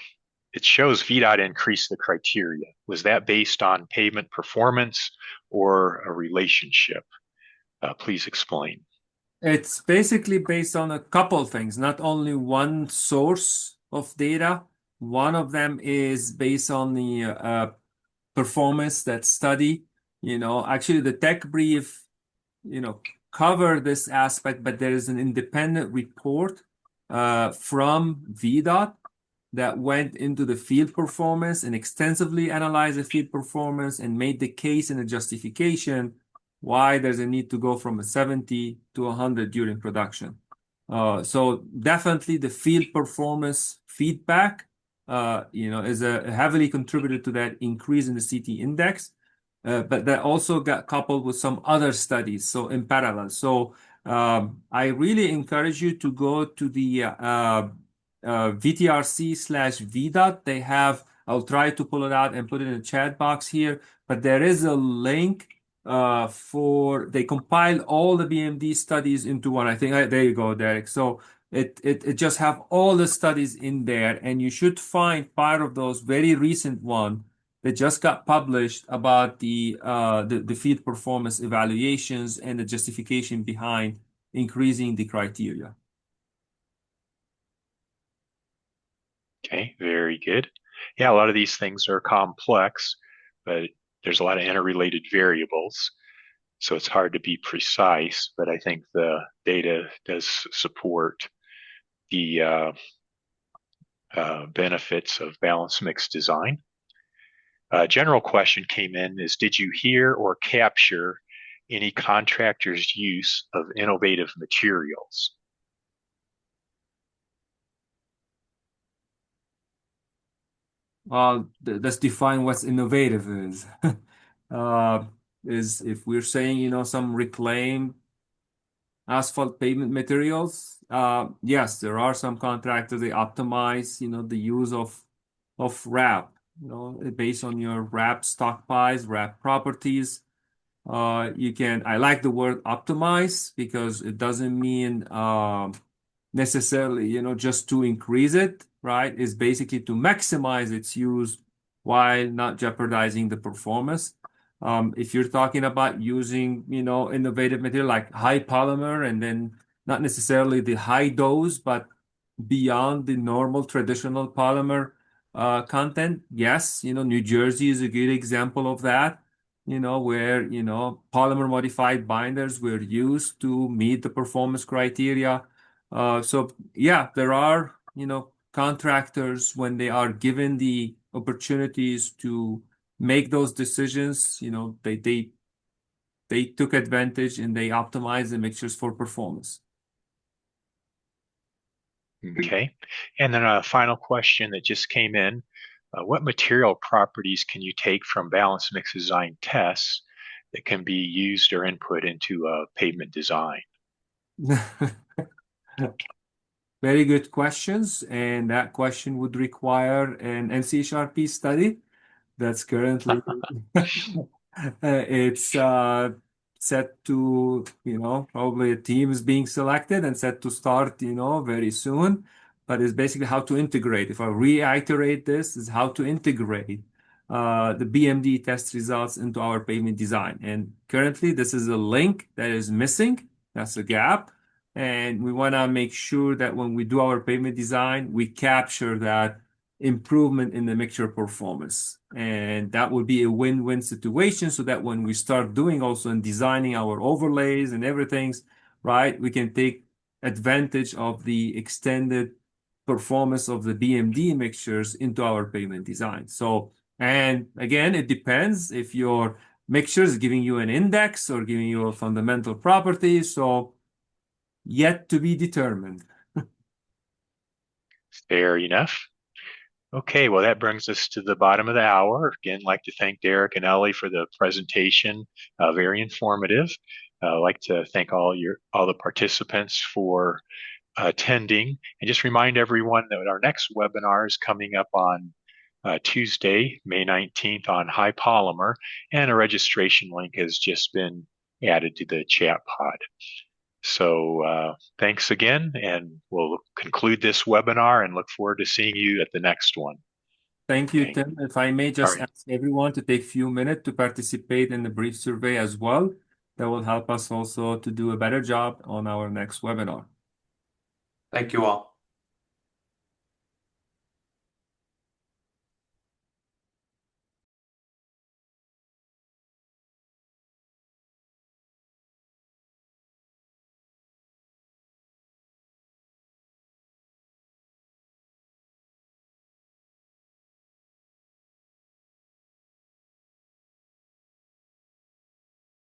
it shows VDOT increased the criteria. Was that based on pavement performance or a relationship? Please explain. It's basically based on a couple things, not only one source of data. One of them is based on the performance that study. Actually, the tech brief, cover this aspect, but there is an independent report from VDOT that went into the field performance and extensively analyzed the field performance and made the case and the justification why there's a need to go from a 70 to 100 during production. So definitely the field performance feedback, is a heavily contributed to that increase in the CT index. But that also got coupled with some other studies, so in parallel. So I really encourage you to go to the VTRC/VDOT. They have, I'll try to pull it out and put it in the chat box here, but there is a link they compile all the BMD studies into one. I think there you go, Derek. So it just have all the studies in there, and you should find part of those very recent one that just got published about the field performance evaluations and the justification behind increasing the criteria. Okay, very good. Yeah, a lot of these things are complex, but there's a lot of interrelated variables, so it's hard to be precise, but I think the data does support the benefits of balanced mix design. A general question came in is, did you hear or capture any contractors' use of innovative materials? Let's define what's innovative is. Is if we're saying, some reclaimed asphalt pavement materials, yes, there are some contractors, they optimize, the use of wrap, based on your wrap stockpiles, wrap properties. I like the word optimize because it doesn't mean necessarily, just to increase it, right? It's basically to maximize its use while not jeopardizing the performance. If you're talking about using, innovative material like high polymer and then not necessarily the high dose, but beyond the normal traditional polymer content, yes, New Jersey is a good example of that, where, polymer modified binders were used to meet the performance criteria. So yeah, there are, contractors when they are given the opportunities to make those decisions, they took advantage and they optimized the mixtures for performance. Okay. And then a final question that just came in. What material properties can you take from balanced mix design tests that can be used or input into a pavement design? Very good questions. And that question would require an NCHRP study that's currently it's set to, probably a team is being selected and set to start, very soon. But it's basically how to integrate. If I reiterate this, is how to integrate the BMD test results into our pavement design. And currently, this is a link that is missing. That's a gap. And we want to make sure that when we do our pavement design, we capture that improvement in the mixture performance. And that would be a win-win situation so that when we start doing also and designing our overlays and everything, right, we can take advantage of the extended performance of the BMD mixtures into our pavement design. So, and again, it depends if your mixture is giving you an index or giving you a fundamental property. So yet to be determined. Fair enough. Okay, well, that brings us to the bottom of the hour. Again, I'd like to thank Derek and Ellie for the presentation. Very informative. I'd like to thank all the participants for attending, and just remind everyone that our next webinar is coming up on Tuesday, May 19th on high polymer, and a registration link has just been added to the chat pod. So thanks again, and we'll conclude this webinar and look forward to seeing you at the next one. Thank you, Okay. Tim. If I may All just right. ask everyone to take a few minutes to participate in the brief survey as well. That will help us also to do a better job on our next webinar. Thank you all.